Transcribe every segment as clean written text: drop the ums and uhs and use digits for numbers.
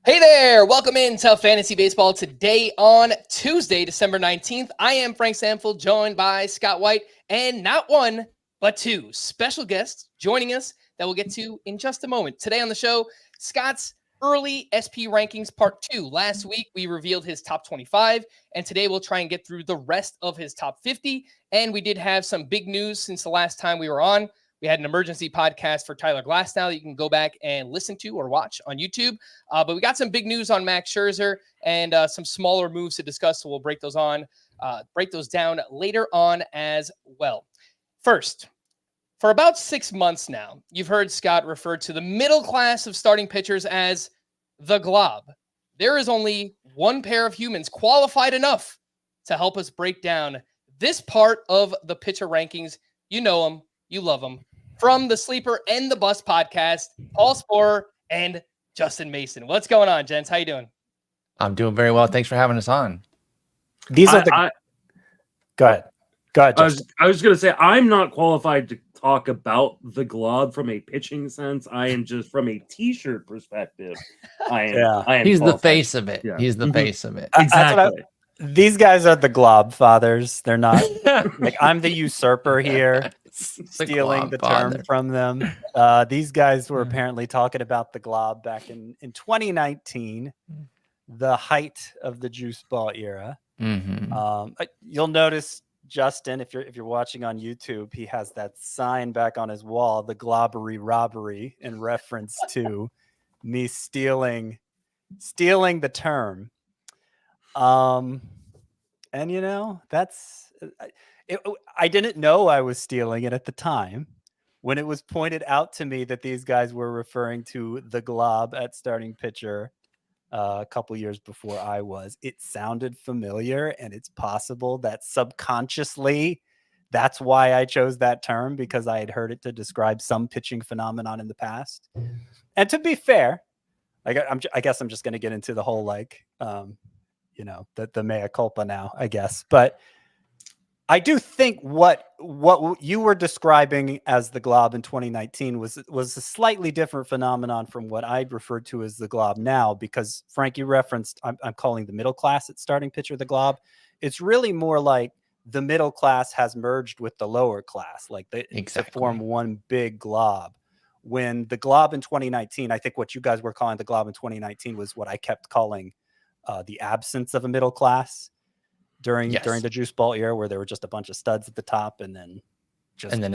Hey there, welcome into Fantasy Baseball today on Tuesday, December 19th. I am Frank Stampfl, joined by Scott White, and not one, but two special guests joining us that we'll get to in just a moment. Today on the show, Scott's early SP rankings part 2. Last week, we revealed his top 25, and today we'll try and get through the rest of his top 50. And we did have some big news since the last time we were on. We had an emergency podcast for Tyler Glasnow that you can go back and listen to or watch on YouTube. But we got some big news on Max Scherzer and some smaller moves to discuss. So we'll break those down later on as well. First, for about 6 months now, you've heard Scott refer to the middle class of starting pitchers as the GLOB. There is only one pair of humans qualified enough to help us break down this part of the pitcher rankings. You know them. You love them. From the Sleeper and the Bust podcast, Paul Sporer and Justin Mason. What's going on, gents? How you doing? I'm doing very well. Thanks for having us on. These are the. Go ahead. Go ahead, Justin. I was going to say, I'm not qualified to talk about the GLOB from a pitching sense. I am just from a T-shirt perspective. I am. He's qualified. the face of it. Yeah. He's the face of it. Exactly. These guys are the GLOB fathers. They're not like I'm the usurper here, stealing the term from them. These guys were apparently talking about the GLOB back in 2019, the height of the juice ball era. Mm-hmm. You'll notice, Justin, if you're watching on YouTube, he has that sign back on his wall, the globbery robbery, in reference to me stealing the term. And you know, that's it. I didn't know I was stealing it at the time when it was pointed out to me that these guys were referring to the GLOB at starting pitcher a couple years before I was. It sounded familiar, and it's possible that subconsciously that's why I chose that term, because I had heard it to describe some pitching phenomenon in the past. And to be fair, I guess I'm just going to get into the whole the mea culpa now, I guess. But I do think what you were describing as the GLOB in 2019 was a slightly different phenomenon from what I'd referred to as the GLOB now, because Frank, you referenced, I'm calling the middle class at starting pitcher the GLOB. It's really more like the middle class has merged with the lower class, like to form one big GLOB. When the GLOB in 2019, I think what you guys were calling the GLOB in 2019 was what I kept calling the absence of a middle class during the juice ball era, where there were just a bunch of studs at the top and then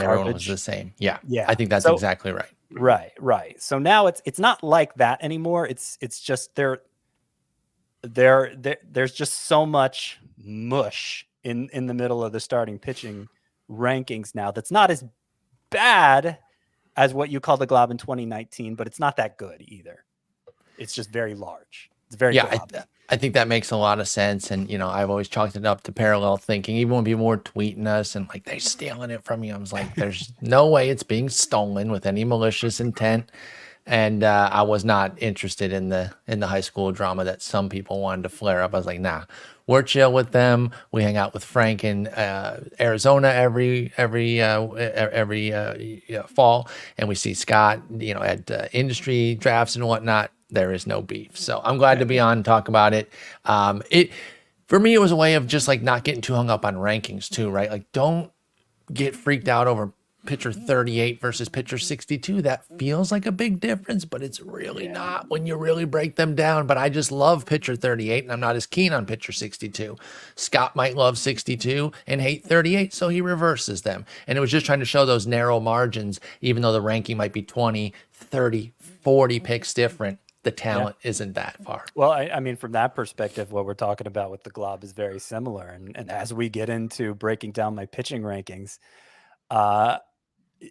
everyone was the same. Yeah. I think that's exactly right. Right. So now it's not like that anymore. It's just there's just so much mush in the middle of the starting pitching rankings now that's not as bad as what you call the GLOB in 2019, but it's not that good either. It's just very large. It's very I think that makes a lot of sense. And, you know, I've always chalked it up to parallel thinking. Even when people were tweeting us and like, they're stealing it from you, I was like, there's no way it's being stolen with any malicious intent. And I was not interested in the high school drama that some people wanted to flare up. I was like, nah, we're chill with them. We hang out with Frank in Arizona every fall, and we see Scott, you know, at industry drafts and whatnot. There is no beef. So I'm glad to be on and talk about it. For me, it was a way of just like not getting too hung up on rankings too, right? Like, don't get freaked out over pitcher 38 versus pitcher 62. That feels like a big difference, but it's really not when you really break them down. But I just love pitcher 38, and I'm not as keen on pitcher 62. Scott might love 62 and hate 38, so he reverses them. And it was just trying to show those narrow margins, even though the ranking might be 20, 30, 40 picks different. The talent isn't that far. Well, I mean, from that perspective, what we're talking about with the GLOB is very similar. And as we get into breaking down my pitching rankings,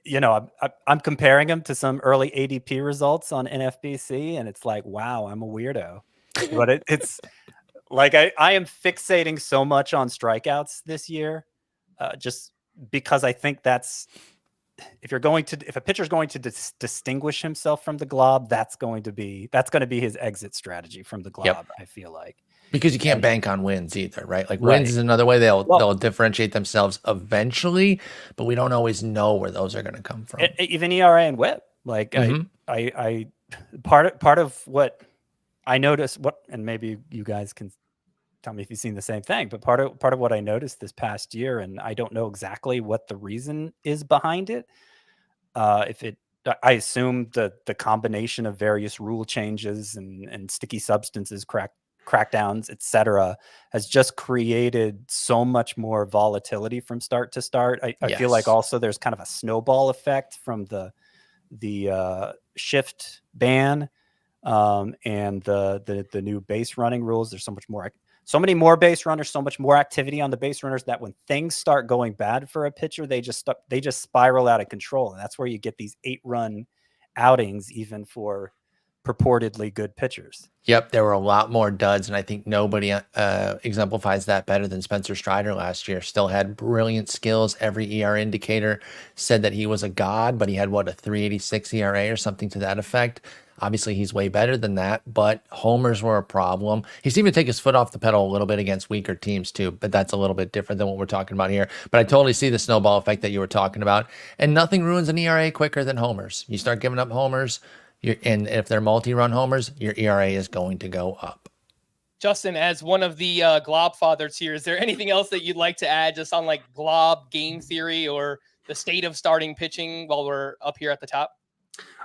you know, I'm comparing them to some early ADP results on NFBC, and it's like, wow, I'm a weirdo. But it's like I am fixating so much on strikeouts this year, just because I think that's if a pitcher is going to distinguish himself from the GLOB, that's going to be his exit strategy from the GLOB. Yep. I feel like, because you can't bank on wins either, right? Like wins is another way they'll differentiate themselves eventually, but we don't always know where those are going to come from. Even ERA and WHIP, like I part of what I noticed and maybe you guys can tell me if you've seen the same thing, but part of what I noticed this past year, and I don't know exactly what the reason is behind it. I assume the combination of various rule changes and sticky substances, crackdowns, etc., has just created so much more volatility from start to start. I feel like Yes. also there's kind of a snowball effect from the shift ban and the new base running rules. There's so many more base runners, so much more activity on the base runners that when things start going bad for a pitcher, they just spiral out of control. And that's where you get these 8-run outings, even for purportedly good pitchers. Yep, there were a lot more duds, and I think nobody exemplifies that better than Spencer Strider last year. Still had brilliant skills. Every ERA indicator said that he was a god, but he had, a 3.86 ERA or something to that effect. Obviously, he's way better than that, but homers were a problem. He seemed to take his foot off the pedal a little bit against weaker teams too, but that's a little bit different than what we're talking about here. But I totally see the snowball effect that you were talking about, and nothing ruins an ERA quicker than homers. You start giving up homers, and if they're multi-run homers, your ERA is going to go up. Justin, as one of the GLOB fathers here, is there anything else that you'd like to add just on like GLOB game theory or the state of starting pitching while we're up here at the top?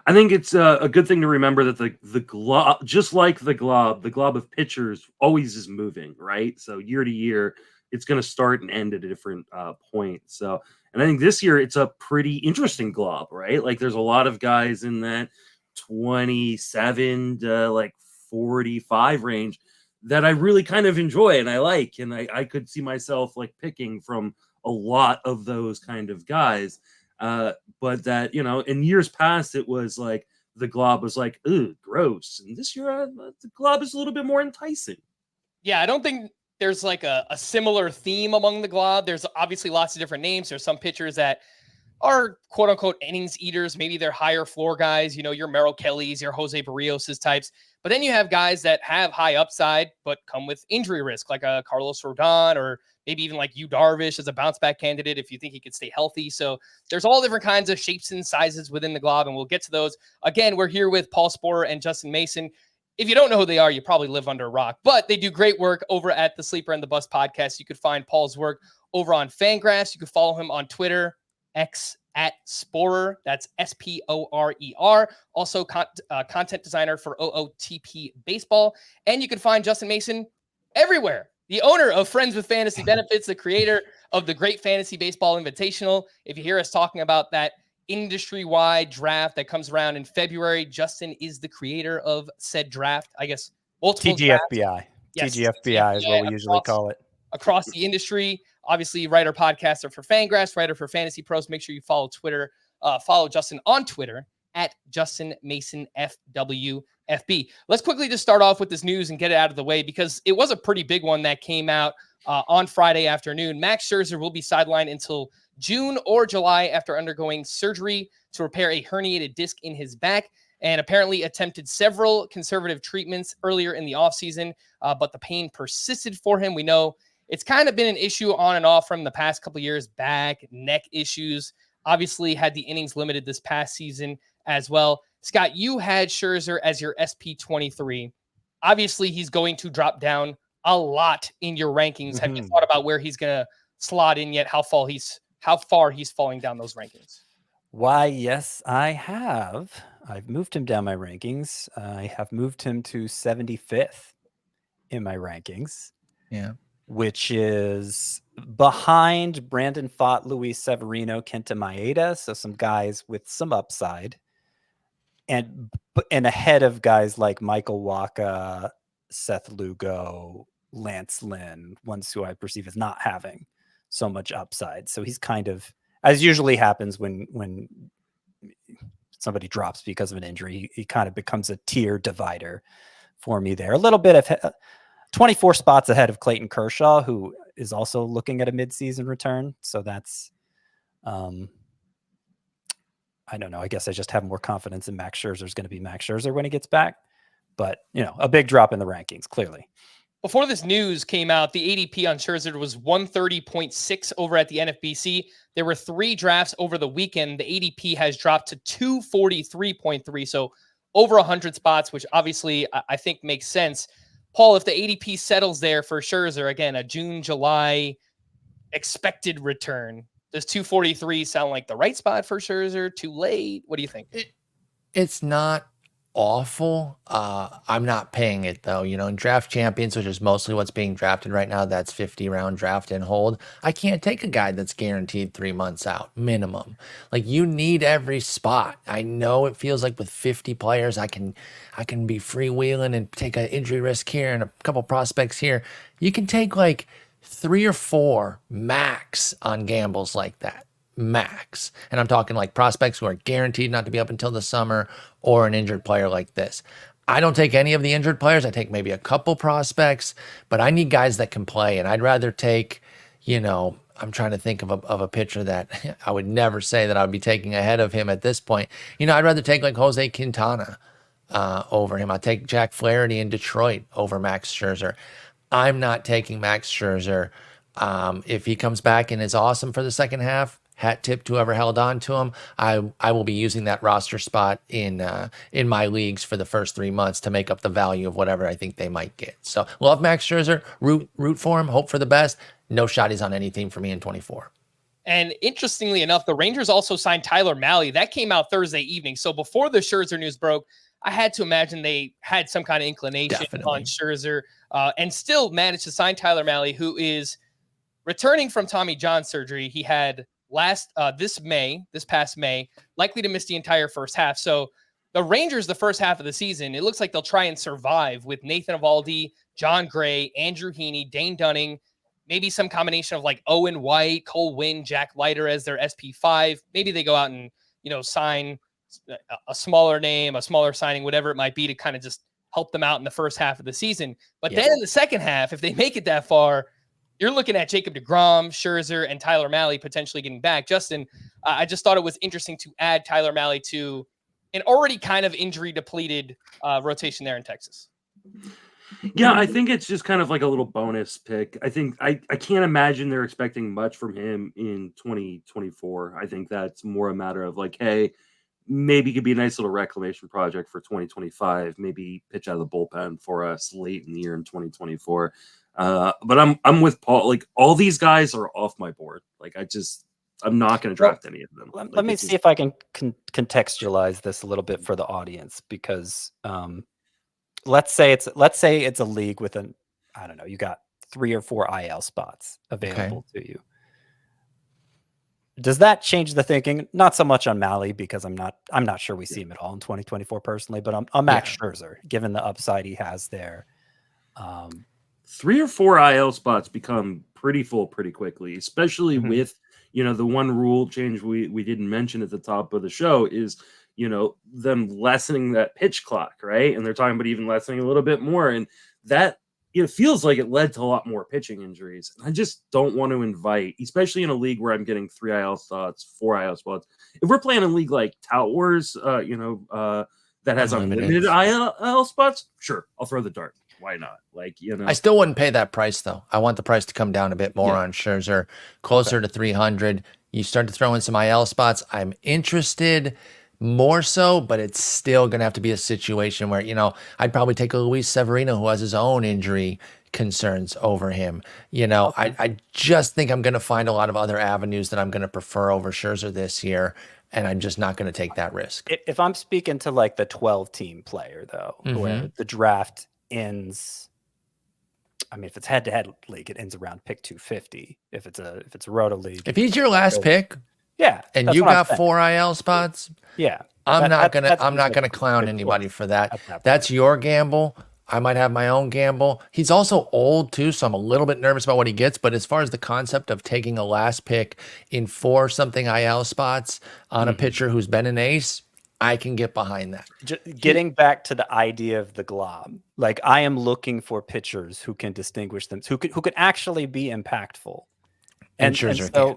I think it's a good thing to remember that the GLOB, just like the GLOB of pitchers always is moving, right? So year to year, it's going to start and end at a different point. So, and I think this year it's a pretty interesting GLOB, right? Like there's a lot of guys in that 27 to 45 range that I really kind of enjoy and I like, and I could see myself picking from a lot of those kind of guys. But that, in years past, it was like the GLOB was like, ooh, gross. And this year, the GLOB is a little bit more enticing. Yeah, I don't think there's a similar theme among the GLOB. There's obviously lots of different names. There's some pitchers that are quote unquote innings eaters. Maybe they're higher floor guys, your Merrill Kellys, your Jose Barrios' types. But then you have guys that have high upside, but come with injury risk, like a Carlos Rodon, or maybe even like Yu Darvish as a bounce back candidate if you think he could stay healthy. So there's all different kinds of shapes and sizes within the GLOB, and we'll get to those. Again, we're here with Paul Sporer and Justin Mason. If you don't know who they are, you probably live under a rock, but they do great work over at the Sleeper and the Bus podcast. You could find Paul's work over on Fangraphs. You can follow him on Twitter, X at Sporer. That's Sporer. Also content designer for OOTP Baseball. And you can find Justin Mason everywhere. The owner of Friends with Fantasy Benefits, the creator of the Great Fantasy Baseball Invitational. If you hear us talking about that industry-wide draft that comes around in February, Justin is the creator of said draft. I guess multiple TGFBI. Yes, TGFBI is what we usually call it. Across the industry. Obviously, writer, podcaster for Fangraphs, writer for Fantasy Pros. Make sure you follow Twitter. Follow Justin on Twitter at Justin Mason FWFB. Let's quickly just start off with this news and get it out of the way because it was a pretty big one that came out on Friday afternoon. Max Scherzer will be sidelined until June or July after undergoing surgery to repair a herniated disc in his back, and apparently attempted several conservative treatments earlier in the offseason, but the pain persisted for him. We know it's kind of been an issue on and off from the past couple of years, back, neck issues. Obviously had the innings limited this past season as well. Scott, you had Scherzer as your SP23. Obviously, he's going to drop down a lot in your rankings. Mm-hmm. Have you thought about where he's going to slot in yet? How far he's falling down those rankings? Why, yes, I have. I've moved him down my rankings. I have moved him to 75th in my rankings. Yeah. Which is behind Brandon Pfaadt, Luis Severino, Kenta Maeda, so some guys with some upside, and ahead of guys like Michael Wacha, Seth Lugo, Lance Lynn, ones who I perceive as not having so much upside. So he's kind of, as usually happens when somebody drops because of an injury, he kind of becomes a tier divider for me there. A little bit of 24 spots ahead of Clayton Kershaw, who is also looking at a midseason return. So that's, I don't know. I guess I just have more confidence in Max Scherzer is going to be Max Scherzer when he gets back. But, a big drop in the rankings, clearly. Before this news came out, the ADP on Scherzer was 130.6 over at the NFBC. There were 3 drafts over the weekend. The ADP has dropped to 243.3. So over 100 spots, which obviously I think makes sense. Paul, if the ADP settles there for Scherzer, again, a June, July expected return, does 243 sound like the right spot for Scherzer? Too late? What do you think? It's not awful. I'm not paying it though. You know, in draft champions, which is mostly what's being drafted right now, that's 50 round draft and hold. I can't take a guy that's guaranteed 3 months out minimum. Like you need every spot. I know it feels like with 50 players, I can be freewheeling and take an injury risk here and a couple prospects here. You can take like 3 or 4 max on gambles like that. Max. And I'm talking like prospects who are guaranteed not to be up until the summer or an injured player like this. I don't take any of the injured players. I take maybe a couple prospects, but I need guys that can play. And I'd rather take, you know, I'm trying to think of a pitcher that I would never say that I would be taking ahead of him at this point. You know, I'd rather take like Jose Quintana over him. I'll take Jack Flaherty in Detroit over Max Scherzer. I'm not taking Max Scherzer. If he comes back and is awesome for the second half, hat tip to whoever held on to him. I will be using that roster spot in my leagues for the first 3 months to make up the value of whatever I think they might get. So love Max Scherzer, root for him, hope for the best. No shotties on any team for me in 24. And interestingly enough, the Rangers also signed Tyler Mahle. That came out Thursday evening. So before the Scherzer news broke, I had to imagine they had some kind of inclination on Scherzer and still managed to sign Tyler Mahle, who is returning from Tommy John surgery. He had this past May, likely to miss the entire first half. So the Rangers, the first half of the season, it looks like they'll try and survive with Nathan Eovaldi, John Gray, Andrew Heaney, Dane Dunning, maybe some combination of like Owen White, Cole Winn, Jack Leiter as their SP5. Maybe they go out and, you know, sign a smaller name, a smaller signing, whatever it might be to kind of just help them out in the first half of the season. But then in the second half, if they make it that far, you're looking at Jacob deGrom, Scherzer, and Tyler Mahle potentially getting back. Justin, I just thought it was interesting to add Tyler Mahle to an already kind of injury-depleted rotation there in Texas. Yeah, I think it's just kind of like a little bonus pick. I think I can't imagine they're expecting much from him in 2024. I think that's more a matter of like, hey, maybe it could be a nice little reclamation project for 2025. Maybe pitch out of the bullpen for us late in the year in 2024. But I'm with Paul. Like all these guys are off my board. Like I'm not going to draft any of them. Let me see if I can contextualize this a little bit for the audience, because let's say it's a league with I don't know, you got 3 or 4 IL spots available to you. Does that change the thinking? Not so much on Mahle, because I'm not sure we see him at all in 2024 personally, but on Max Scherzer, given the upside he has there. 3 or 4 IL spots become pretty full pretty quickly, especially with, you know, the one rule change we didn't mention at the top of the show is, you know, them lessening that pitch clock, right? And they're talking about even lessening a little bit more. And that, it feels like it led to a lot more pitching injuries. And I just don't want to invite, especially in a league where I'm getting 3 IL spots, 4 IL spots. If we're playing a league like Tout Wars, that has unlimited IL spots, sure, I'll throw the dart. Why not? Like, you know, I still wouldn't pay that price though. I want the price to come down a bit more on Scherzer, closer to 300. You start to throw in some IL spots. I'm interested more so, but it's still going to have to be a situation where, you know, I'd probably take a Luis Severino who has his own injury concerns over him. You know, I just think I'm going to find a lot of other avenues that I'm going to prefer over Scherzer this year. And I'm just not going to take that risk. If I'm speaking to like the 12-team player though, where the draft ends, I mean, if it's head-to-head league, it ends around pick 250. If it's a roto league, if he's your last pick, and you got 4 IL spots, I'm not gonna clown anybody for that. That's your gamble. I might have my own gamble. He's also old too, so I'm a little bit nervous about what he gets. But as far as the concept of taking a last pick in 4 something IL spots on a pitcher who's been an ace, I can get behind that. Getting back to the idea of the GLOB, like I am looking for pitchers who can distinguish them, who could actually be impactful. And Scherzer can.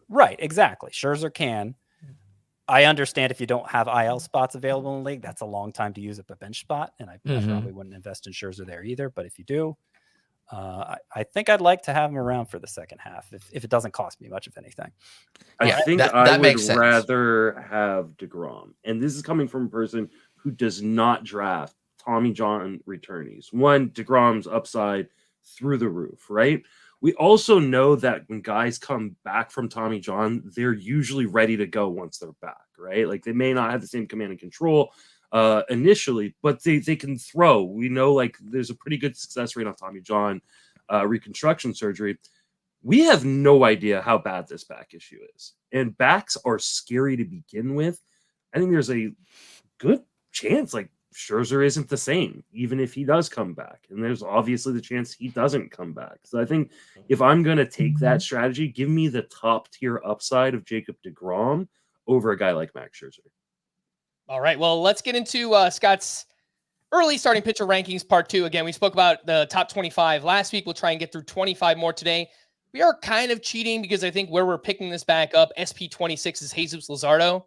Right, exactly. Scherzer can. I understand if you don't have IL spots available in the league, that's a long time to use up a bench spot, and I probably wouldn't invest in Scherzer there either. But if you do, I think I'd like to have him around for the second half if it doesn't cost me much, if anything. I think I would rather have deGrom, and this is coming from a person who does not draft Tommy John returnees. One, DeGrom's upside through the roof, right? We also know that when guys come back from Tommy John, they're usually ready to go once they're back, right? Like they may not have the same command and control initially, but they can throw. We know like there's a pretty good success rate on Tommy John reconstruction surgery. We have no idea how bad this back issue is. And backs are scary to begin with. I think there's a good chance like Scherzer isn't the same, even if he does come back. And there's obviously the chance he doesn't come back. So I think if I'm going to take that strategy, give me the top tier upside of Jacob deGrom over a guy like Max Scherzer. All right. Well, let's get into Scott's early starting pitcher rankings part 2. Again, we spoke about the top 25 last week. We'll try and get through 25 more today. We are kind of cheating because I think where we're picking this back up, SP26 is Jesus Luzardo.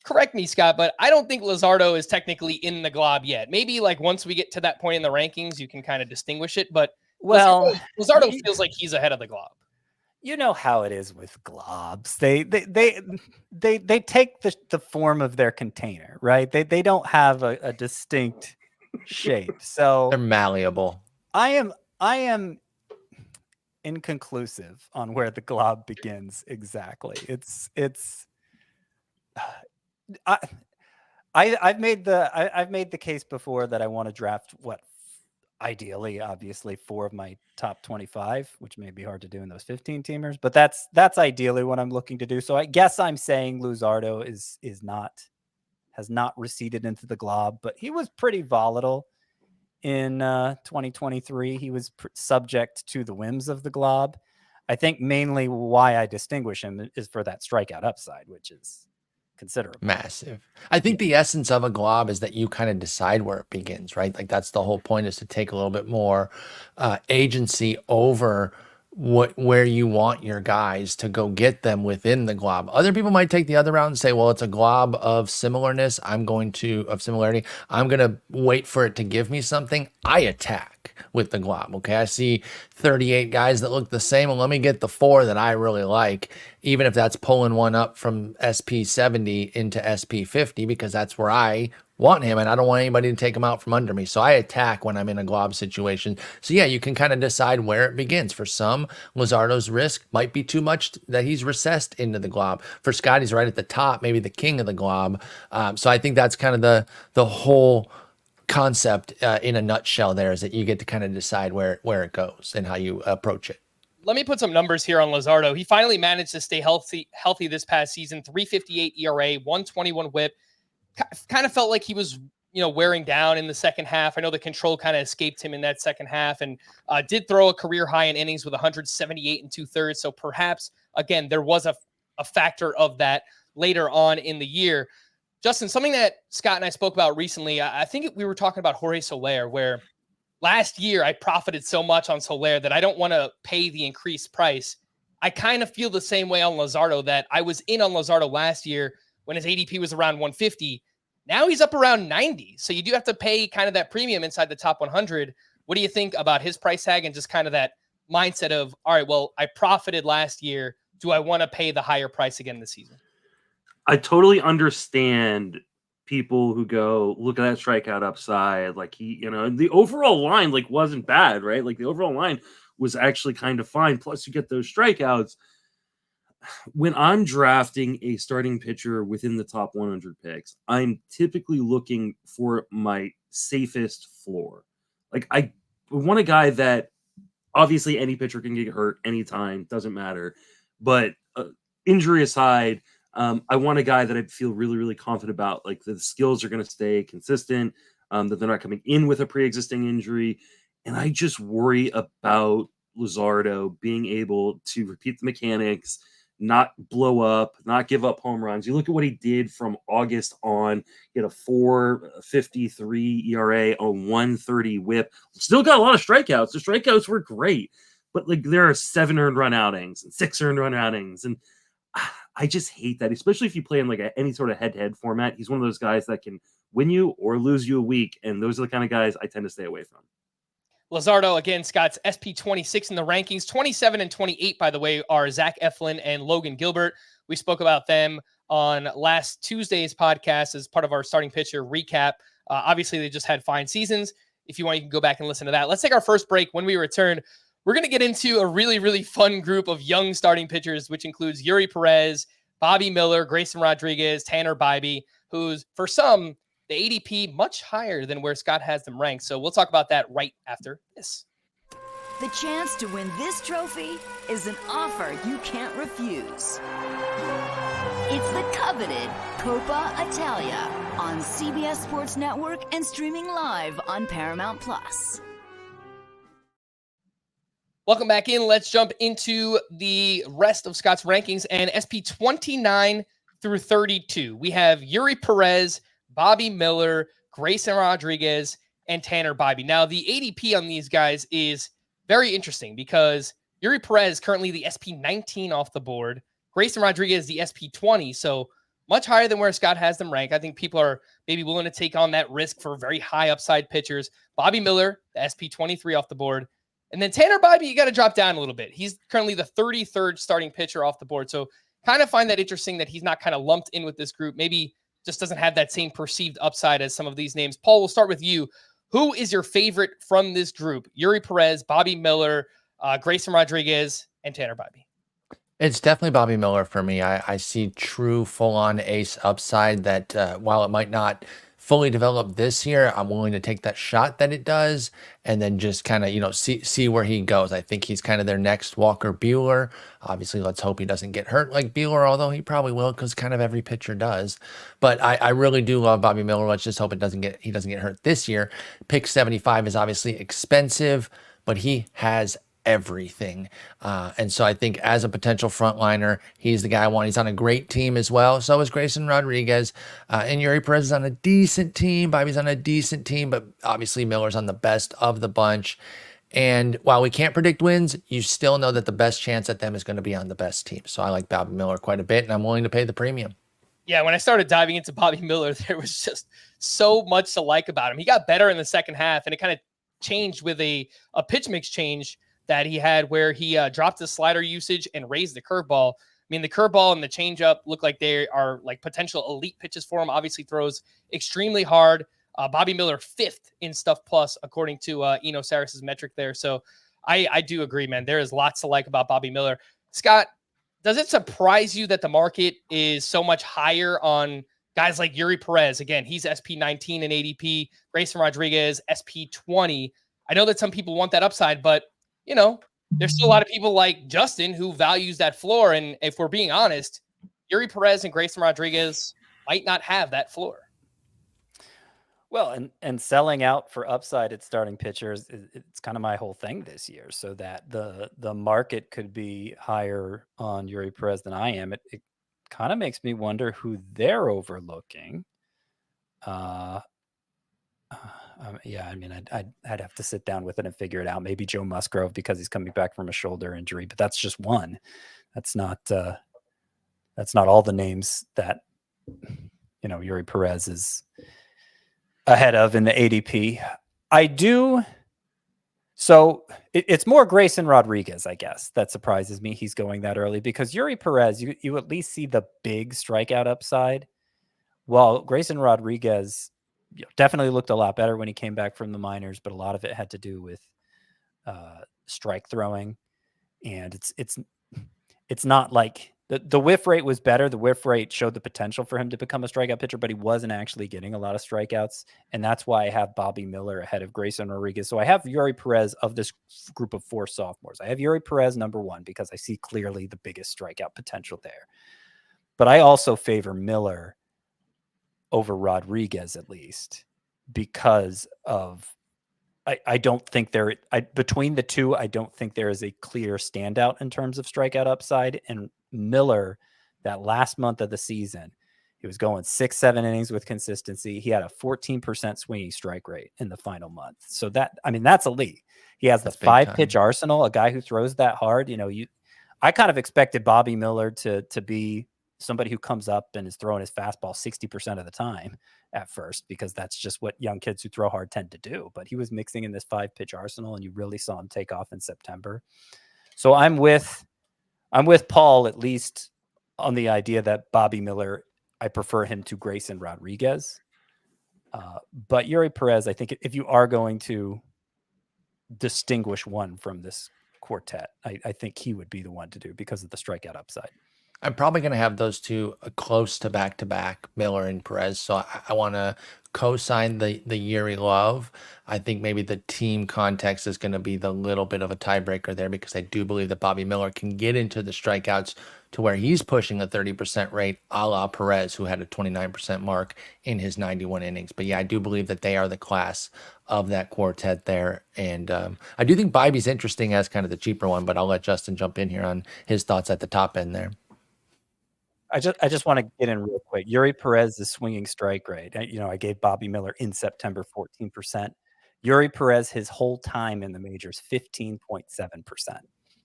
Correct me, Scott, but I don't think Luzardo is technically in the GLOB yet. Maybe like once we get to that point in the rankings, you can kind of distinguish it. But Well, Luzardo feels like he's ahead of the GLOB. You know how it is with globs. They take the form of their container, right? They don't have a distinct shape. So They're malleable. I am inconclusive on where the glob begins exactly. I've made the case before that I want to draft ideally, obviously 4 of my top 25, which may be hard to do in those 15 teamers, but that's ideally what I'm looking to do. So I guess I'm saying Luzardo has not receded into the glob, but he was pretty volatile in 2023. He was subject to the whims of the glob. I think mainly why I distinguish him is for that strikeout upside, which is considerable. Massive. I think the essence of a glob is that you kind of decide where it begins, right? Like that's the whole point, is to take a little bit more agency over where you want your guys to go get them within the glob. Other people might take the other route and say, well, it's a glob of similarity. I'm going to wait for it to give me something. I attack with the glob. Okay. I see 38 guys that look the same. Well, let me get the 4 that I really like, even if that's pulling one up from SP 70 into SP 50, because that's where I want him and I don't want anybody to take him out from under me. So I attack when I'm in a glob situation. So yeah, you can kind of decide where it begins. For some, Luzardo's risk might be too much that he's recessed into the glob. For Scott, he's right at the top, maybe the king of the glob. So I think that's kind of the whole concept in a nutshell there, is that you get to kind of decide where it goes and how you approach it. Let me put some numbers here on Luzardo. He finally managed to stay healthy this past season. 3.58 ERA, 121 WHIP. Kind of felt like he was, wearing down in the second half. I know the control kind of escaped him in that second half, and did throw a career high in innings with 178 and 2/3. So perhaps, again, there was a factor of that later on in the year. Justin, something that Scott and I spoke about recently, I think we were talking about Jorge Soler, where last year I profited so much on Soler that I don't want to pay the increased price. I kind of feel the same way on Luzardo, that I was in on Luzardo last year when his ADP was around 150. Now he's up around 90. So you do have to pay kind of that premium inside the top 100. What do you think about his price tag and just kind of that mindset of, all right, well, I profited last year. Do I want to pay the higher price again this season? I totally understand people who go, look at that strikeout upside. Like the overall line wasn't bad, right? Like the overall line was actually kind of fine. Plus you get those strikeouts. When I'm drafting a starting pitcher within the top 100 picks, I'm typically looking for my safest floor. Like I want a guy that obviously any pitcher can get hurt anytime, doesn't matter. But injury aside, I want a guy that I feel really, really confident about. Like the skills are going to stay consistent, that they're not coming in with a pre-existing injury. And I just worry about Luzardo being able to repeat the mechanics, not blow up, not give up home runs. You look at what he did from August on. He had a 4.53 ERA on 130 WHIP. Still got a lot of strikeouts. The strikeouts were great, but there are 7 earned run outings and 6 earned run outings, and I just hate that, especially if you play in any sort of head-to-head format. He's one of those guys that can win you or lose you a week, and those are the kind of guys I tend to stay away from. Luzardo, again, Scott's SP26 in the rankings. 27 and 28, by the way, are Zach Eflin and Logan Gilbert. We spoke about them on last Tuesday's podcast as part of our starting pitcher recap. Obviously, they just had fine seasons. If you want, you can go back and listen to that. Let's take our first break. When we return, we're going to get into a really, really fun group of young starting pitchers, which includes Yuri Perez, Bobby Miller, Grayson Rodriguez, Tanner Bibee, who's, for some, the ADP much higher than where Scott has them ranked. So we'll talk about that right after this. The chance to win this trophy is an offer you can't refuse. It's the coveted Coppa Italia on CBS Sports Network and streaming live on Paramount Plus. Welcome back in. Let's jump into the rest of Scott's rankings and SP 29 through 32. We have Yuri Perez, Bobby Miller, Grayson Rodriguez, and Tanner Bibee. Now, the ADP on these guys is very interesting because Yuri Perez currently the SP 19 off the board. Grayson Rodriguez, the SP 20, so much higher than where Scott has them ranked. I think people are maybe willing to take on that risk for very high upside pitchers. Bobby Miller, the SP 23 off the board. And then Tanner Bibee, you got to drop down a little bit. He's currently the 33rd starting pitcher off the board. So kind of find that interesting that he's not kind of lumped in with this group. Maybe just doesn't have that same perceived upside as some of these names. Paul, we'll start with you. Who is your favorite from this group? Yuri Perez, Bobby Miller, Grayson Rodriguez, and Tanner Bibee. It's definitely Bobby Miller for me. I see true full-on ace upside that while it might not fully develop this year, I'm willing to take that shot that it does and then just kind of, see where he goes. I think he's kind of their next Walker Buehler. Obviously, let's hope he doesn't get hurt like Buehler, although he probably will because kind of every pitcher does. But I really do love Bobby Miller. Let's just hope he doesn't get hurt this year. Pick 75 is obviously expensive, but he has everything. And so I think as a potential frontliner, he's the guy I want. He's on a great team as well. So is Grayson Rodriguez. And Yuri Perez is on a decent team. Bobby's on a decent team, but obviously Miller's on the best of the bunch. And while we can't predict wins, you still know that the best chance at them is going to be on the best team. So I like Bobby Miller quite a bit, and I'm willing to pay the premium. Yeah, when I started diving into Bobby Miller, there was just so much to like about him. He got better in the second half, and it kind of changed with a pitch mix change that he had where he dropped the slider usage and raised the curveball. I mean, the curveball and the changeup look like they are like potential elite pitches for him. Obviously throws extremely hard. Bobby Miller 5th in Stuff Plus, according to Eno Saris's metric there. So I do agree, man. There is lots to like about Bobby Miller. Scott, does it surprise you that the market is so much higher on guys like Yuri Perez? Again, he's SP 19 in ADP. Grayson Rodriguez, SP 20. I know that some people want that upside, but there's still a lot of people like Justin who values that floor. And if we're being honest, Yuri Perez and Grayson Rodriguez might not have that floor. Well, and selling out for upside at starting pitchers, it's kind of my whole thing this year, so that the market could be higher on Yuri Perez than I am. It kind of makes me wonder who they're overlooking. Yeah, I mean, I'd have to sit down with it and figure it out. Maybe Joe Musgrove because he's coming back from a shoulder injury, but that's just one. That's not all the names that Yuri Perez is ahead of in the ADP. I do. So it's more Grayson Rodriguez, I guess, that surprises me. He's going that early because Yuri Perez, you at least see the big strikeout upside, while Grayson Rodriguez definitely looked a lot better when he came back from the minors, but a lot of it had to do with strike throwing. And it's not like the whiff rate was better. The whiff rate showed the potential for him to become a strikeout pitcher, but he wasn't actually getting a lot of strikeouts. And that's why I have Bobby Miller ahead of Grayson Rodriguez. So I have Yuri Perez of this group of 4 sophomores. I have Yuri Perez number 1 because I see clearly the biggest strikeout potential there. But I also favor Miller over Rodriguez, at least, because of I don't think between the two, I don't think there is a clear standout in terms of strikeout upside. And Miller, that last month of the season, he was going 6-7 innings with consistency. He had a 14% swinging strike rate in the final month. So that's elite. He has the 5-pitch arsenal, a guy who throws that hard. I kind of expected Bobby Miller to be somebody who comes up and is throwing his fastball 60% of the time at first, because that's just what young kids who throw hard tend to do. But he was mixing in this 5-pitch arsenal, and you really saw him take off in September. So I'm with Paul, at least on the idea that Bobby Miller, I prefer him to Grayson Rodriguez. But Yuri Perez, I think if you are going to distinguish one from this quartet, I think he would be the one to do because of the strikeout upside. I'm probably going to have those two close to back, Miller and Perez. So I want to co-sign the Yuri love. I think maybe the team context is going to be the little bit of a tiebreaker there because I do believe that Bobby Miller can get into the strikeouts to where he's pushing a 30% rate, a la Perez, who had a 29% mark in his 91 innings. But yeah, I do believe that they are the class of that quartet there. And I do think Bibee's interesting as kind of the cheaper one, but I'll let Justin jump in here on his thoughts at the top end there. I just want to get in real quick. Yuri Perez's swinging strike rate. I gave Bobby Miller in September 14%. Yuri Perez, his whole time in the majors, 15.7%.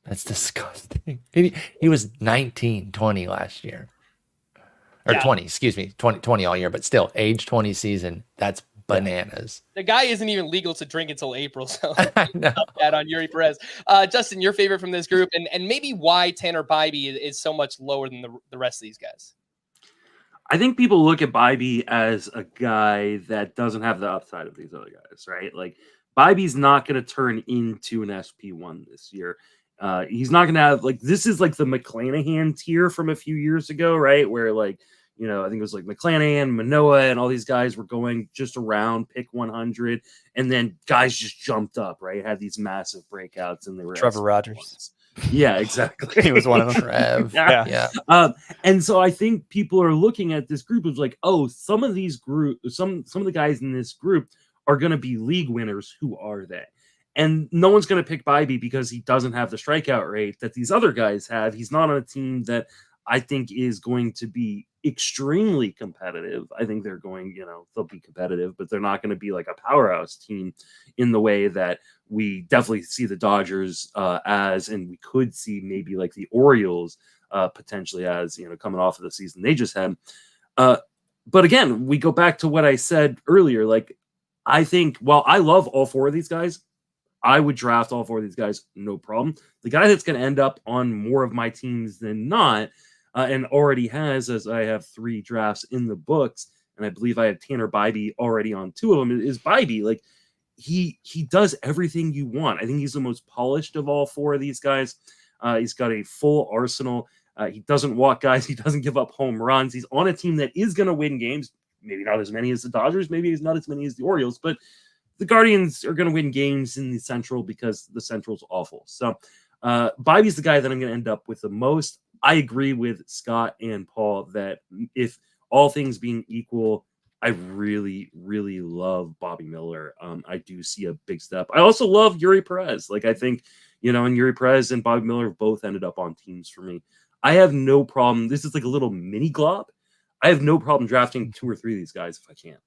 That's disgusting. He was 19, 20 last year. Or 20, excuse me, 20 all year, but still, age 20 season, that's bananas. The guy isn't even legal to drink until April, so I know. that on Yuri Perez. Justin, your favorite from this group, and maybe why Tanner Bibee is so much lower than the rest of these guys? I think people look at Bibee as a guy that doesn't have the upside of these other guys, right? Like, Bibee's not going to turn into an SP1 this year. He's not going to have, like, this is like the McClanahan tier from a few years ago, right? Where, like, I think it was like McClanahan, Manoah, and all these guys were going just around pick 100. And then guys just jumped up, right? Had these massive breakouts, and they were Trevor Rogers. Yeah, exactly. He was one of them. Trev. Yeah. And so I think people are looking at this group as like, oh, some of these some of the guys in this group are going to be league winners. Who are they? And no one's going to pick Bibee because he doesn't have the strikeout rate that these other guys have. He's not on a team that I think is going to be extremely competitive. I think they're going, they'll be competitive, but they're not going to be like a powerhouse team in the way that we definitely see the Dodgers as, and we could see maybe like the Orioles potentially as, coming off of the season they just had. But again, we go back to what I said earlier. Like, I think, while I love all four of these guys, I would draft all four of these guys, no problem. The guy that's going to end up on more of my teams than not, and already has, as I have 3 drafts in the books, and I believe I have Tanner Bibee already on 2 of them, is Bibee. Like, he does everything you want. I think he's the most polished of all 4 of these guys. He's got a full arsenal. He doesn't walk guys. He doesn't give up home runs. He's on a team that is going to win games. Maybe not as many as the Dodgers. Maybe he's not as many as the Orioles, but the Guardians are going to win games in the Central because the Central's awful. So Bibee's the guy that I'm going to end up with the most. I agree with Scott and Paul that if all things being equal, I really, really love Bobby Miller. I do see a big step. I also love Yuri Perez. Like, I think, and Yuri Perez and Bobby Miller both ended up on teams for me. I have no problem. This is like a little mini glob. I have no problem drafting 2 or 3 of these guys if I can.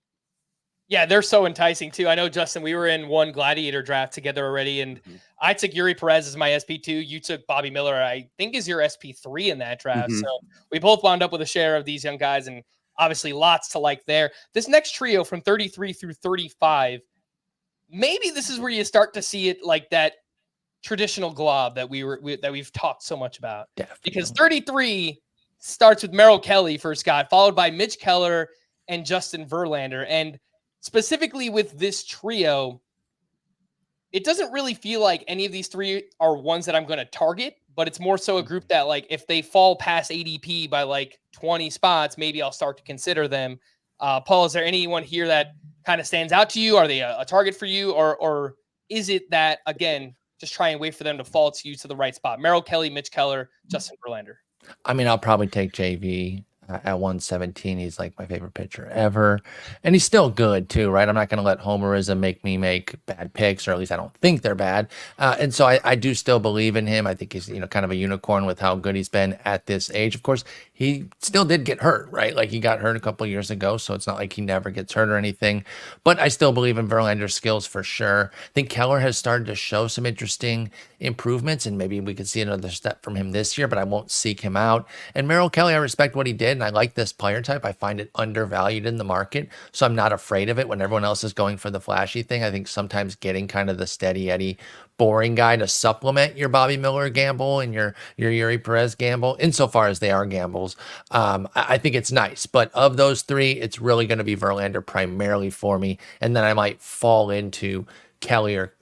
Yeah, they're so enticing too. I know, Justin, we were in one Gladiator draft together already, and I took Yuri Perez as my SP2. You took Bobby Miller, I think, is your SP3 in that draft. So we both wound up with a share of these young guys, and obviously lots to like there. This next trio from 33 through 35, maybe this is where you start to see it like that traditional glob that we've talked so much about. Definitely. Because 33 starts with Merrill Kelly for Scott, followed by Mitch Keller and Justin Verlander. And specifically with this trio, it doesn't really feel like any of these 3 are ones that I'm going to target, but it's more so a group that, like, if they fall past ADP by like 20 spots, maybe I'll start to consider them. Paul, is there anyone here that kind of stands out to you? Are they a target for you? Or is it that, again, just try and wait for them to fall to you to the right spot? Merrill Kelly, Mitch Keller, Justin Verlander. I mean, I'll probably take JV at 117. He's like my favorite pitcher ever. And he's still good too, right? I'm not going to let homerism make me make bad picks, or at least I don't think they're bad. And so I do still believe in him. I think he's, kind of a unicorn with how good he's been at this age. Of course, he still did get hurt, right? Like, he got hurt a couple of years ago, so it's not like he never gets hurt or anything. But I still believe in Verlander's skills for sure. I think Keller has started to show some interesting improvements, and maybe we could see another step from him this year, but I won't seek him out. And Merrill Kelly, I respect what he did. and I like this player type. I find it undervalued in the market, so I'm not afraid of it when everyone else is going for the flashy thing. I think sometimes getting kind of the steady Eddie, boring guy to supplement your Bobby Miller gamble and your Yuri Perez gamble, insofar as they are gambles, I think it's nice. But of those three, it's really going to be Verlander primarily for me, and then I might fall into Keller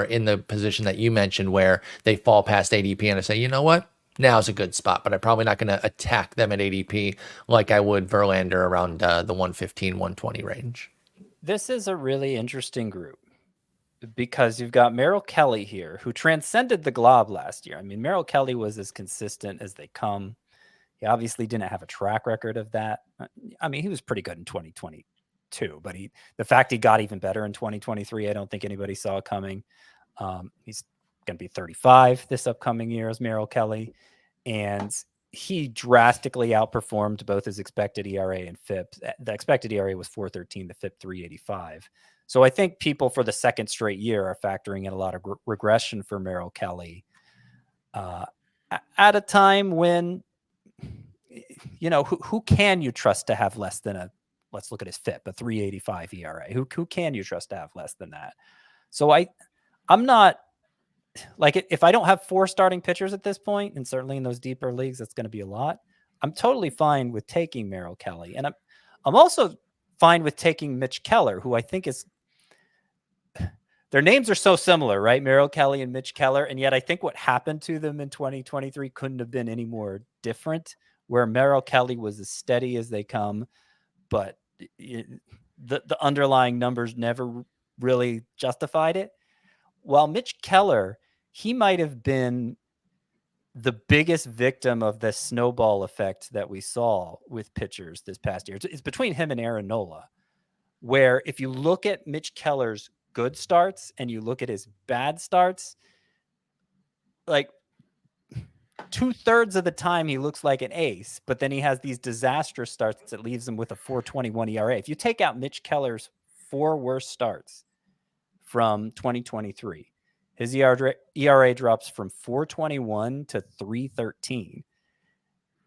in the position that you mentioned where they fall past ADP and I say, you know what? Now's a good spot, but I'm probably not going to attack them at ADP like I would Verlander around the 115, 120 range. This is a really interesting group because you've got Merrill Kelly here, who transcended the GLOB last year. I mean, Merrill Kelly was as consistent as they come. He obviously didn't have a track record of that. I mean, he was pretty good in 2022, but the fact he got even better in 2023, I don't think anybody saw coming. He's going to be 35 this upcoming year as Merrill Kelly, and he drastically outperformed both his expected ERA and FIP. The expected ERA was 4.13, the FIP 3.85. So I think people for the second straight year are factoring in a lot of regression for Merrill Kelly at a time when, you know, who can you trust to have less than let's look at his FIP, a 3.85 ERA. Who can you trust to have less than that? So I'm not, like, if I don't have 4 starting pitchers at this point, and certainly in those deeper leagues, that's going to be a lot. I'm totally fine with taking Merrill Kelly. And I'm also fine with taking Mitch Keller, who I think is, their names are so similar, right? Merrill Kelly and Mitch Keller. And yet I think what happened to them in 2023 couldn't have been any more different, where Merrill Kelly was as steady as they come, but the underlying numbers never really justified it. While Mitch Keller, he might have been the biggest victim of the snowball effect that we saw with pitchers this past year. It's between him and Aaron Nola, where if you look at Mitch Keller's good starts and you look at his bad starts, like 2/3 of the time he looks like an ace, but then he has these disastrous starts that leaves him with a 4.21 ERA. If you take out Mitch Keller's 4 worst starts from 2023, his ERA drops from 4.21 to 3.13.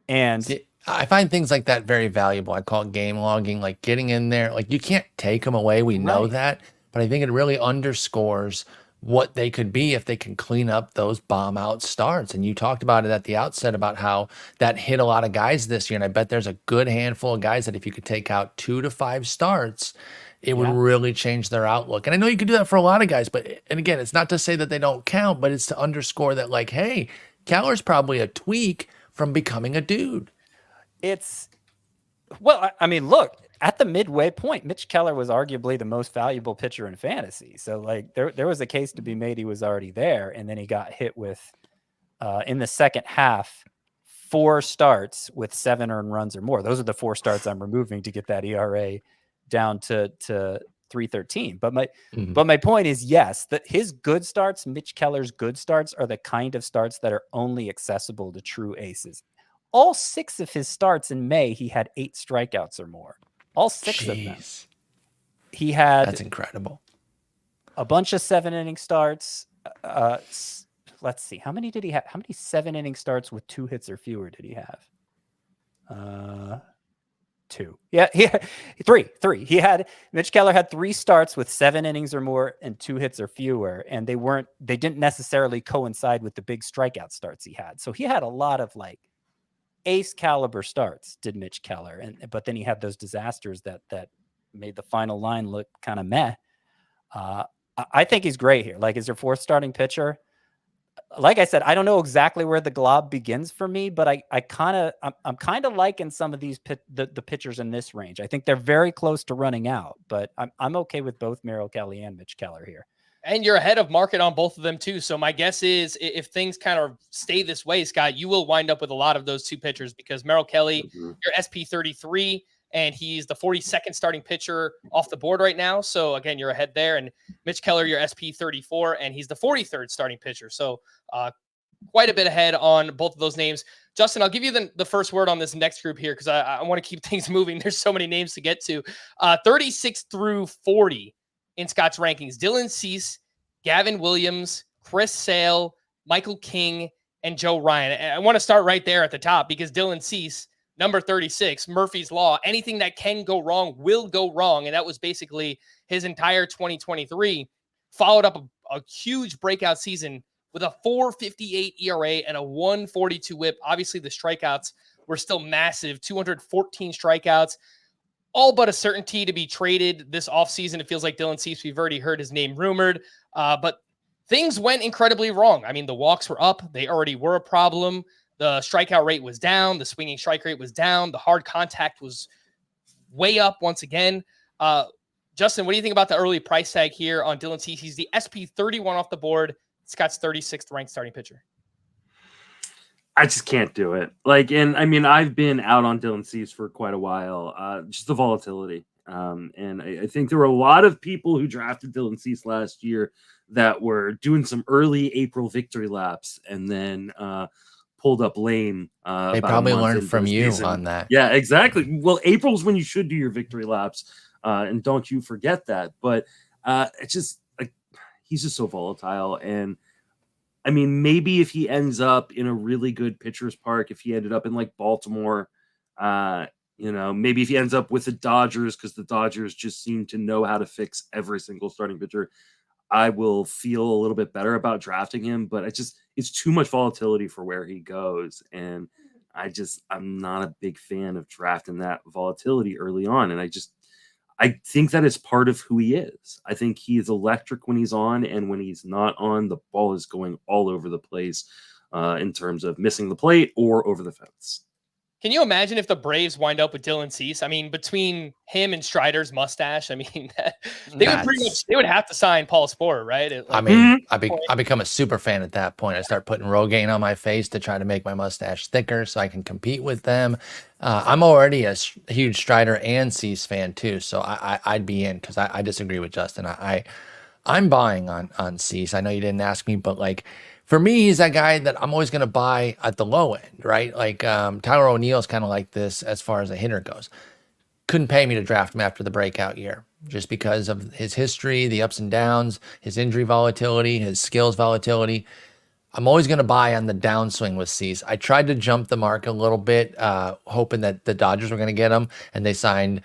And see, I find things like that very valuable. I call it game logging, like getting in there. Like, you can't take them away. We know that, but I think it really underscores what they could be if they can clean up those bomb out starts. And you talked about it at the outset about how that hit a lot of guys this year. And I bet there's a good handful of guys that if you could take out 2 to 5 starts, it would really change their outlook. And I know you could do that for a lot of guys, but, and again, it's not to say that they don't count, but it's to underscore that, like, hey, Keller's probably a tweak from becoming a dude. Well, I mean, look, at the midway point, Mitch Keller was arguably the most valuable pitcher in fantasy. So, like, there was a case to be made he was already there, and then he got hit with, in the second half, 4 starts with 7 earned runs or more. Those are the 4 starts I'm removing to get that ERA down to 3.13. But my point is, yes, that his good starts, Mitch Keller's good starts, are the kind of starts that are only accessible to true aces. All 6 of his starts in May, he had 8 strikeouts or more. All 6 of them. He had, that's incredible, a bunch of 7-inning starts. Let's see, how many did he have? How many 7-inning starts with 2 hits or fewer did he have? 2. Yeah, 3. Mitch Keller had 3 starts with 7 innings or more and 2 hits or fewer, and they didn't necessarily coincide with the big strikeout starts he had. So he had a lot of, like, ace caliber starts, did Mitch Keller, but then he had those disasters that made the final line look kind of meh. I think he's great here. Like, as your 4th starting pitcher, like I said, I don't know exactly where the GLOB begins for me, but I'm kind of liking some of these the pitchers in this range. I think they're very close to running out, but I'm okay with both Merrill Kelly and Mitch Keller here. And you're ahead of market on both of them too. So my guess is if things kind of stay this way, Scott, you will wind up with a lot of those 2 pitchers, because Merrill Kelly, your SP 33, and he's the 42nd starting pitcher off the board right now. So again, you're ahead there. And Mitch Keller, your SP 34, and he's the 43rd starting pitcher. So quite a bit ahead on both of those names. Justin, I'll give you the first word on this next group here, because I want to keep things moving. There's so many names to get to. 36 through 40 in Scott's rankings: Dylan Cease, Gavin Williams, Chris Sale, Michael King, and Joe Ryan. And I want to start right there at the top, because Dylan Cease, number 36, Murphy's Law. Anything that can go wrong will go wrong. And that was basically his entire 2023, followed up a huge breakout season with a 4.58 ERA and a 1.42 whip. Obviously, the strikeouts were still massive, 214 strikeouts, all but a certainty to be traded this offseason. It feels like Dylan Cease, we've already heard his name rumored, but things went incredibly wrong. I mean, the walks were up. They already were a problem. The strikeout rate was down. The swinging strike rate was down. The hard contact was way up once again. Justin, what do you think about the early price tag here on Dylan Cease? He's the SP 31 off the board. Scott's 36th ranked starting pitcher. I just can't do it. And I mean, I've been out on Dylan Cease for quite a while. Just the volatility. And I think there were a lot of people who drafted Dylan Cease last year that were doing some early April victory laps and then pulled up lame. They probably learned from you on that. Yeah, exactly. Well, April's when you should do your victory laps, and don't you forget that. But it's just he's just so volatile. And I mean, maybe if he ends up in a really good pitcher's park, if he ended up in Baltimore, maybe if he ends up with the Dodgers, because the Dodgers just seem to know how to fix every single starting pitcher, I will feel a little bit better about drafting him. But it's too much volatility for where he goes. And I'm not a big fan of drafting that volatility early on. And I think that is part of who he is. I think he is electric when he's on, and when he's not on, the ball is going all over the place in terms of missing the plate or over the fence. Can you imagine if the Braves wind up with Dylan Cease? I mean, between him and Strider's mustache, I mean, they would have to sign Paul Sporer, right? I become a super fan at that point. I start putting Rogaine on my face to try to make my mustache thicker so I can compete with them. I'm already a huge Strider and Cease fan too, so I'd be in, because I disagree with Justin. I'm buying on Cease. I know you didn't ask me, but for me, he's that guy that I'm always going to buy at the low end, right? Tyler O'Neill's kind of like this as far as a hitter goes. Couldn't pay me to draft him after the breakout year just because of his history, the ups and downs, his injury volatility, his skills volatility. I'm always going to buy on the downswing with Cease. I tried to jump the market a little bit, hoping that the Dodgers were going to get him, and they signed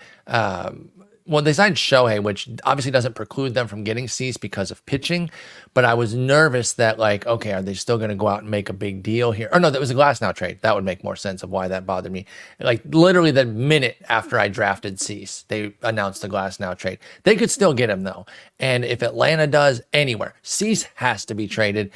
they signed Shohei, which obviously doesn't preclude them from getting Cease because of pitching. But I was nervous that, okay, are they still going to go out and make a big deal here? Or no, that was a Glasnow trade. That would make more sense of why that bothered me. Literally the minute after I drafted Cease, they announced the Glasnow trade. They could still get him, though. And if Atlanta does, anywhere, Cease has to be traded.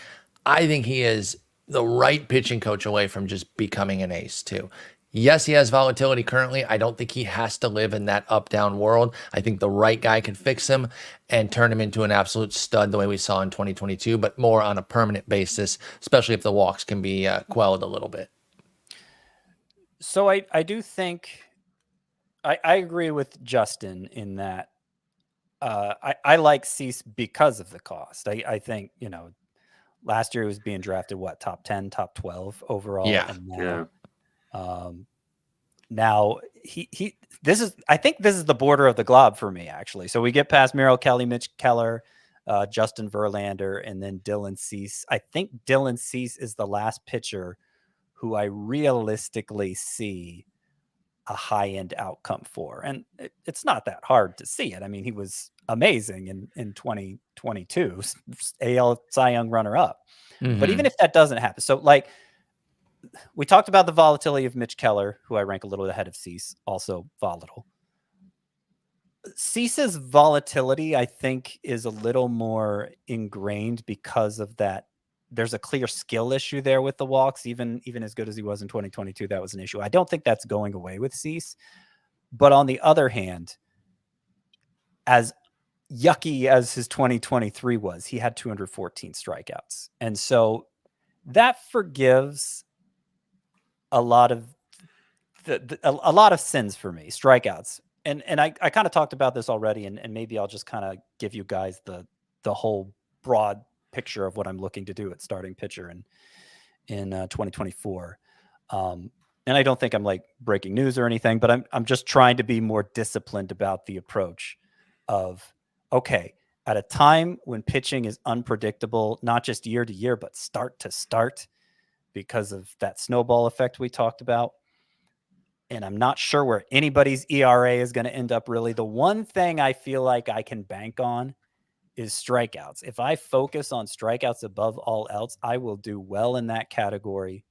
I think he is the right pitching coach away from just becoming an ace, too. Yes, he has volatility currently. I don't think he has to live in that up-down world. I think the right guy can fix him and turn him into an absolute stud the way we saw in 2022, but more on a permanent basis, especially if the walks can be quelled a little bit. So I do think I agree with Justin in that I like Cease because of the cost. I think, last year he was being drafted, top 10, top 12 overall. Yeah. And now I think this is the border of the glob for me, actually. So we get past Merrill Kelly, Mitch Keller, Justin Verlander, and then Dylan Cease. I think Dylan Cease is the last pitcher who I realistically see a high-end outcome for. And it's not that hard to see it. I mean, he was amazing in 2022, AL Cy Young runner-up. Mm-hmm. But even if that doesn't happen, so we talked about the volatility of Mitch Keller, who I rank a little ahead of Cease, also volatile. Cease's volatility, I think, is a little more ingrained because of that. There's a clear skill issue there with the walks, even as good as he was in 2022. That was an issue. I don't think that's going away with Cease. But on the other hand, as yucky as his 2023 was, he had 214 strikeouts. And so that forgives a lot of a lot of sins for me, strikeouts. And I kind of talked about this already, and maybe I'll just kind of give you guys the whole broad picture of what I'm looking to do at starting pitcher in 2024. And I don't think I'm breaking news or anything, but I'm just trying to be more disciplined about the approach of, okay, at a time when pitching is unpredictable, not just year to year, but start to start, because of that snowball effect we talked about, and I'm not sure where anybody's ERA is going to end up really. The one thing I feel like I can bank on is strikeouts. If I focus on strikeouts above all else, I will do well in that category,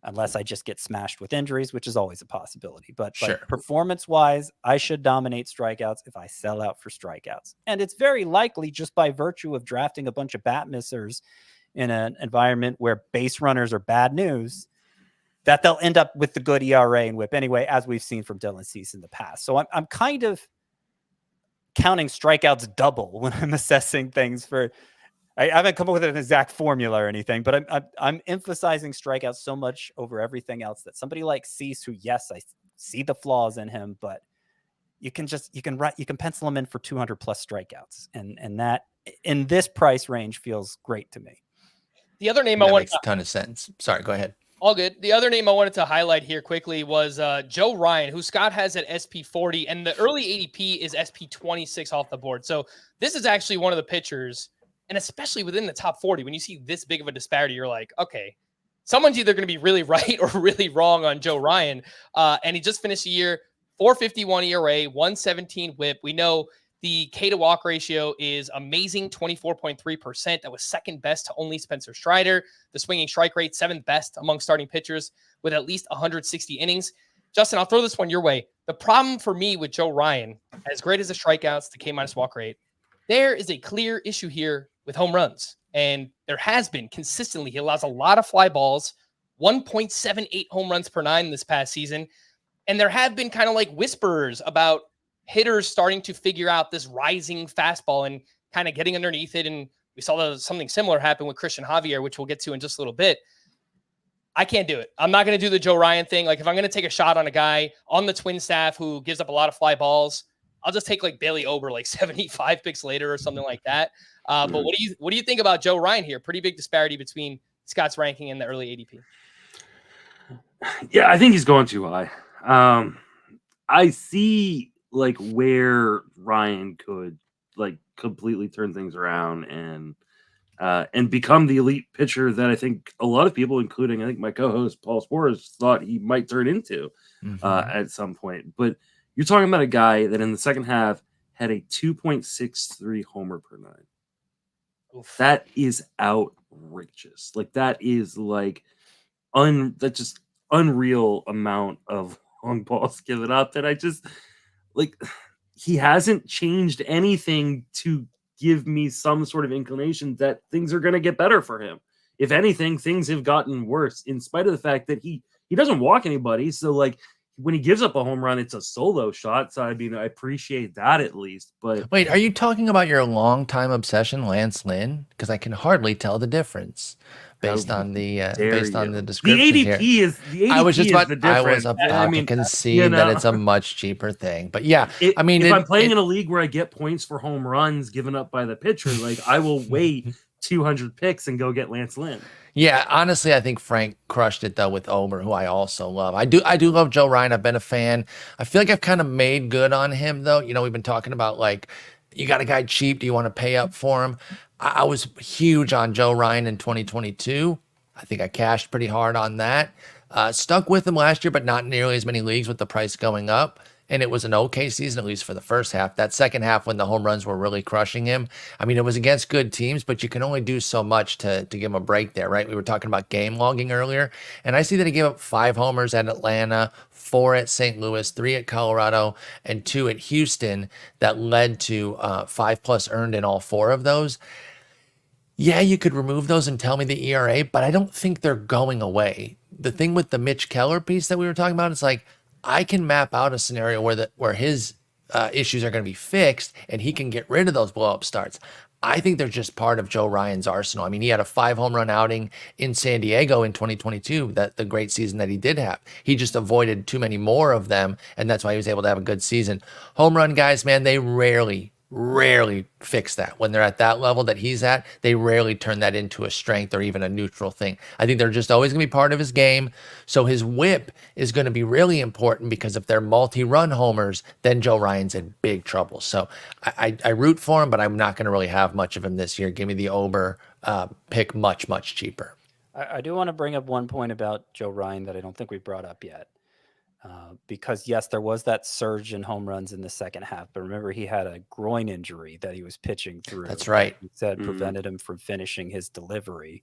unless I just get smashed with injuries, which is always a possibility. But Sure. like performance-wise, I should dominate strikeouts if I sell out for strikeouts. And it's very likely, just by virtue of drafting a bunch of bat missers in an environment where base runners are bad news, that they'll end up with the good ERA and whip anyway, as we've seen from Dylan Cease in the past. So I'm kind of counting strikeouts double when I'm assessing things for. I haven't come up with an exact formula or anything, but I'm emphasizing strikeouts so much over everything else that somebody like Cease, who, yes, I see the flaws in him, but you can pencil him in for 200 plus strikeouts, and that in this price range feels great to me. The other name That I wanted makes a ton of sense. Sorry, go ahead. All good. The other name I wanted to highlight here quickly was Joe Ryan, who Scott has at SP40, and the early ADP is SP26 off the board. So this is actually one of the pitchers, and especially within the top 40, when you see this big of a disparity, you're like, okay, someone's either going to be really right or really wrong on Joe Ryan. And he just finished the year 4.51 ERA, 117 WHIP. We know the K to walk ratio is amazing, 24.3%. That was second best to only Spencer Strider. The swinging strike rate, seventh best among starting pitchers with at least 160 innings. Justin, I'll throw this one your way. The problem for me with Joe Ryan, as great as the strikeouts, the K minus walk rate, there is a clear issue here with home runs. And there has been consistently. He allows a lot of fly balls, 1.78 home runs per nine this past season. And there have been kind of like whisperers about hitters starting to figure out this rising fastball and kind of getting underneath it. And we saw something similar happen with Cristian Javier, which we'll get to in just a little bit. I can't do it. I'm not going to do the Joe Ryan thing. Like, if I'm going to take a shot on a guy on the Twin staff who gives up a lot of fly balls, I'll just take like Bailey Ober, like 75 picks later or something like that. But what do you think about Joe Ryan here? Pretty big disparity between Scott's ranking and the early ADP. Yeah, I think he's going too high. I see like where Ryan could like completely turn things around and become the elite pitcher that I think a lot of people, including I think my co-host Paul Sporer, thought he might turn into at some point. But you're talking about a guy that in the second half had a 2.63 homer per nine. Oof. That is outrageous. Like, that is like that's just unreal amount of long balls given up. That I just like, he hasn't changed anything to give me some sort of inclination that things are going to get better for him. If anything, things have gotten worse, in spite of the fact that he doesn't walk anybody. So like, when he gives up a home run, it's a solo shot. So I mean, I appreciate that at least. But wait, are you talking about your longtime obsession, Lance Lynn? Because I can hardly tell the difference based on the description. The ADP is the ADP. I was just about to concede that it's a much cheaper thing. But yeah, if I'm playing in a league where I get points for home runs given up by the pitcher, like, I will wait 200 picks and go get Lance Lynn. Yeah, honestly, I think Frank crushed it though with Ober, who I also love. I do love Joe Ryan. I've been a fan. I feel like I've kind of made good on him though. You know, we've been talking about like, you got a guy cheap. Do you want to pay up for him? I was huge on Joe Ryan in 2022. I think I cashed pretty hard on that. Stuck with him last year, but not nearly as many leagues with the price going up. And it was an okay season, at least for the first half. That second half, when the home runs were really crushing him, I mean, it was against good teams, but you can only do so much to give him a break there, right? We were talking about game logging earlier, and I see that he gave up 5 homers at Atlanta, 4 at St. Louis, 3 at Colorado, and 2 at Houston that led to 5+ earned in all 4 of those. Yeah, you could remove those and tell me the ERA, but I don't think they're going away. The thing with the Mitch Keller piece that we were talking about is like, I can map out a scenario where his issues are going to be fixed and he can get rid of those blow-up starts. I think they're just part of Joe Ryan's arsenal. I mean, he had a 5 home run outing in San Diego in 2022, the great season that he did have. He just avoided too many more of them, and that's why he was able to have a good season. Home run guys, man, they rarely fix that. When they're at that level that he's at, they rarely turn that into a strength or even a neutral thing. I think they're just always going to be part of his game. So his whip is going to be really important, because if they're multi-run homers, then Joe Ryan's in big trouble. So I root for him, but I'm not going to really have much of him this year. Give me the Ober pick much, much cheaper. I do want to bring up one point about Joe Ryan that I don't think we brought up yet. Because yes, there was that surge in home runs in the second half, but remember he had a groin injury that he was pitching through. That's right. He said prevented him from finishing his delivery.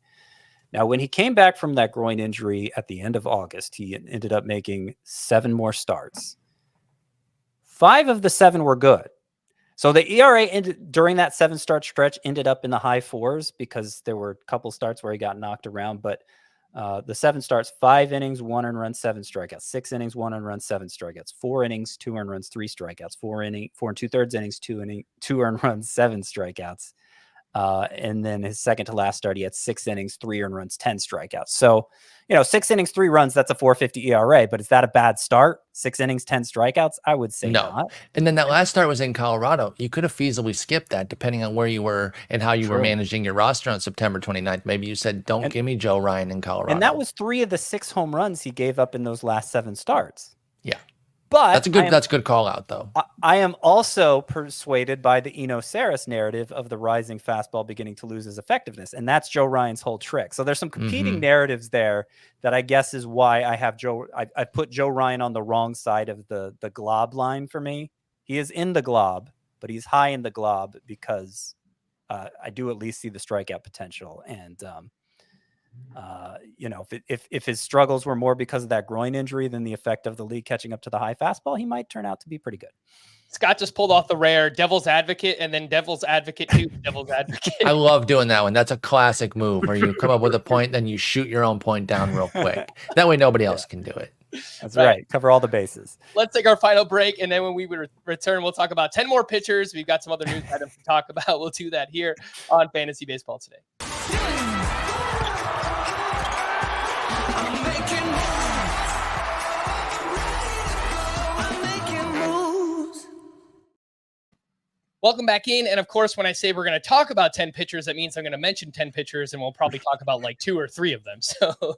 Now, when he came back from that groin injury at the end of August, he ended up making 7 more starts. 5 of the 7 were good. So the ERA during that 7-start stretch ended up in the high 4s because there were a couple starts where he got knocked around, but the 7 starts, 5 innings, 1 earned run, 7 strikeouts, 6 innings, 1 earned run, 7 strikeouts, 4 innings, 2 earned runs, 3 strikeouts, 4 and 2/3 innings, 2 earned runs, 7 strikeouts. And then his second to last start, he had 6 innings, 3 earned runs, 10 strikeouts. So, 6 innings, 3 runs, that's a 4.50 ERA, but is that a bad start? 6 innings, 10 strikeouts? I would say No. not. And then that last start was in Colorado. You could have feasibly skipped that depending on where you were and how you were managing your roster on September 29th. Maybe you said, don't give me Joe Ryan in Colorado. And that was 3 of the 6 home runs he gave up in those last 7 starts. Yeah. But that's a good call out, though. I am also persuaded by the Eno Saris narrative of the rising fastball beginning to lose its effectiveness. And that's Joe Ryan's whole trick. So there's some competing narratives there that I guess is why I have I put Joe Ryan on the wrong side of the GLOB line for me. He is in the GLOB, but he's high in the GLOB because I do at least see the strikeout potential. And, if his struggles were more because of that groin injury than the effect of the league catching up to the high fastball, he might turn out to be pretty good. Scott just pulled off the rare devil's advocate and then devil's advocate to devil's advocate. I love doing that one. That's a classic move where you come up with a point, then you shoot your own point down real quick. That way nobody else can do it. That's right. Cover all the bases. Let's take our final break, and then when we return, we'll talk about 10 more pitchers. We've got some other news items to talk about. We'll do that here on Fantasy Baseball Today. Welcome back in. And of course, when I say we're going to talk about 10 pitchers, that means I'm going to mention 10 pitchers and we'll probably talk about like 2 or 3 of them. So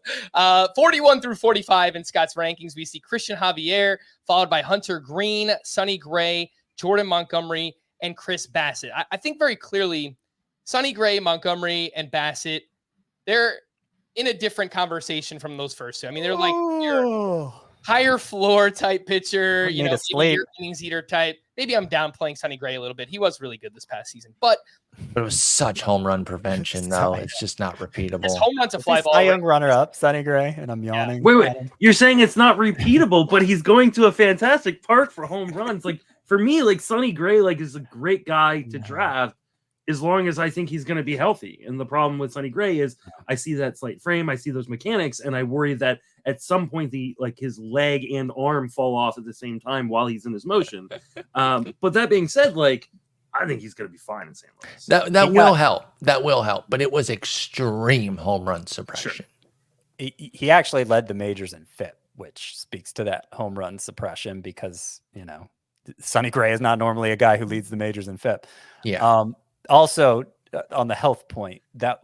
41 through 45 in Scott's rankings, we see Cristian Javier, followed by Hunter Greene, Sonny Gray, Jordan Montgomery, and Chris Bassett. I think very clearly Sonny Gray, Montgomery, and Bassett, they're in a different conversation from those first 2. I mean, they're like your higher floor type pitcher, your innings eater type. Maybe I'm downplaying Sonny Gray a little bit. He was really good this past season, but it was such home run prevention, though. It's just not repeatable. His home run's a fly ball. My young runner-up, Sonny Gray, and I'm yawning. Wait. You're saying it's not repeatable, but he's going to a fantastic park for home runs. Like for me, like Sonny Gray, is a great guy to draft as long as I think he's going to be healthy. And the problem with Sonny Gray is I see that slight frame, I see those mechanics, and I worry that at some point his leg and arm fall off at the same time while he's in his motion. But that being said, I think he's going to be fine in St. Louis. That will help. That will help. But it was extreme home run suppression. Sure. He actually led the majors in FIP, which speaks to that home run suppression because, Sonny Gray is not normally a guy who leads the majors in FIP. Yeah. Also, on the health point, that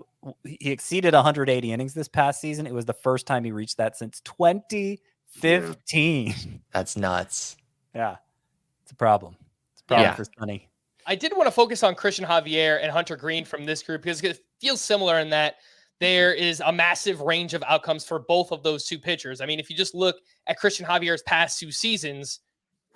he exceeded 180 innings this past season. It was the first time he reached that since 2015. That's nuts. Yeah, it's a problem. It's a problem for Sonny. I did want to focus on Cristian Javier and Hunter Greene from this group because it feels similar in that there is a massive range of outcomes for both of those 2 pitchers. I mean, if you just look at Cristian Javier's past 2 seasons,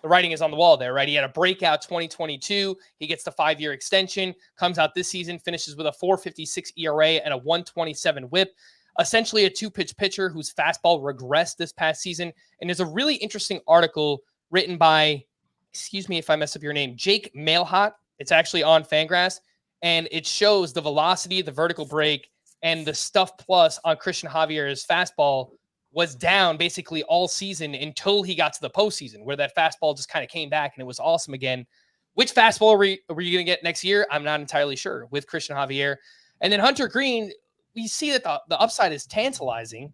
the writing is on the wall there, right? He had a breakout 2022. He gets the 5-year extension, comes out this season, finishes with a 4.56 ERA and a 1.27 whip. Essentially a 2-pitch pitcher whose fastball regressed this past season. And there's a really interesting article written by, excuse me if I mess up your name, Jake Mailhot. It's actually on Fangraphs. And it shows the velocity, the vertical break, and the stuff plus on Cristian Javier's fastball was down basically all season until he got to the postseason where that fastball just kind of came back and it was awesome again. Which fastball are you going to get next year? I'm not entirely sure with Cristian Javier. And then Hunter Greene, we see that the upside is tantalizing.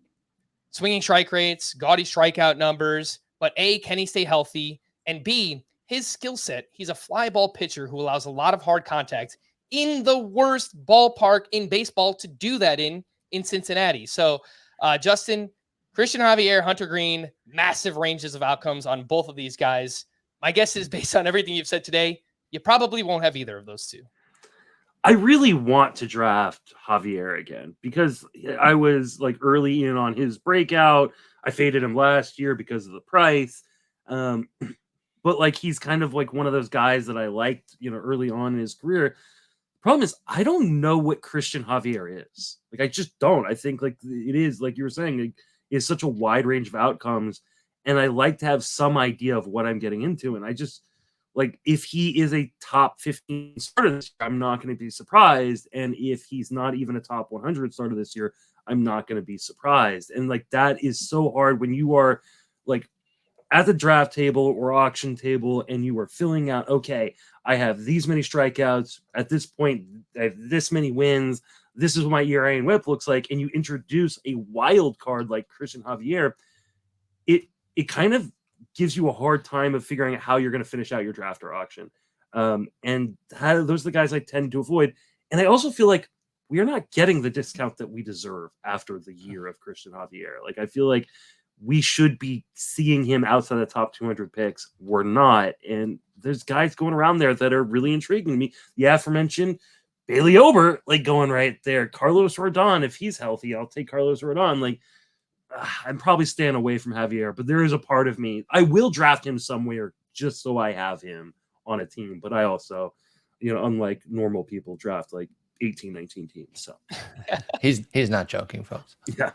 Swinging strike rates, gaudy strikeout numbers, but A, can he stay healthy? And B, his skill set, he's a fly ball pitcher who allows a lot of hard contact in the worst ballpark in baseball to do that in Cincinnati. So, Justin, Cristian Javier, Hunter Greene, massive ranges of outcomes on both of these guys. My guess is based on everything you've said today, you probably won't have either of those 2. I really want to draft Javier again because I was like early in on his breakout. I faded him last year because of the price. But like he's kind of like one of those guys that I liked, early on in his career. Problem is, I don't know what Cristian Javier is. Like, I just don't. I think like it is like you were saying, like, is such a wide range of outcomes, and I like to have some idea of what I'm getting into. And I just like if he is a top 15 starter this year, I'm not going to be surprised. And if he's not even a top 100 starter this year, I'm not going to be surprised. And like that is so hard when you are like at the draft table or auction table and you are filling out, okay, I have these many strikeouts at this point, I have this many wins, this is what my ERA and whip looks like, and you introduce a wild card like Cristian Javier, it kind of gives you a hard time of figuring out how you're going to finish out your draft or auction. And those are the guys I tend to avoid. And I also feel like we are not getting the discount that we deserve after the year of Cristian Javier. Like I feel like we should be seeing him outside the top 200 picks. We're not. And there's guys going around there that are really intriguing to me. The aforementioned Bailey Ober, like going right there. Carlos Rodon, if he's healthy, I'll take Carlos Rodon. Like, I'm probably staying away from Javier, but there is a part of me. I will draft him somewhere just so I have him on a team. But I also, unlike normal people, draft like 18, 19 teams. So he's not joking, folks. Yeah.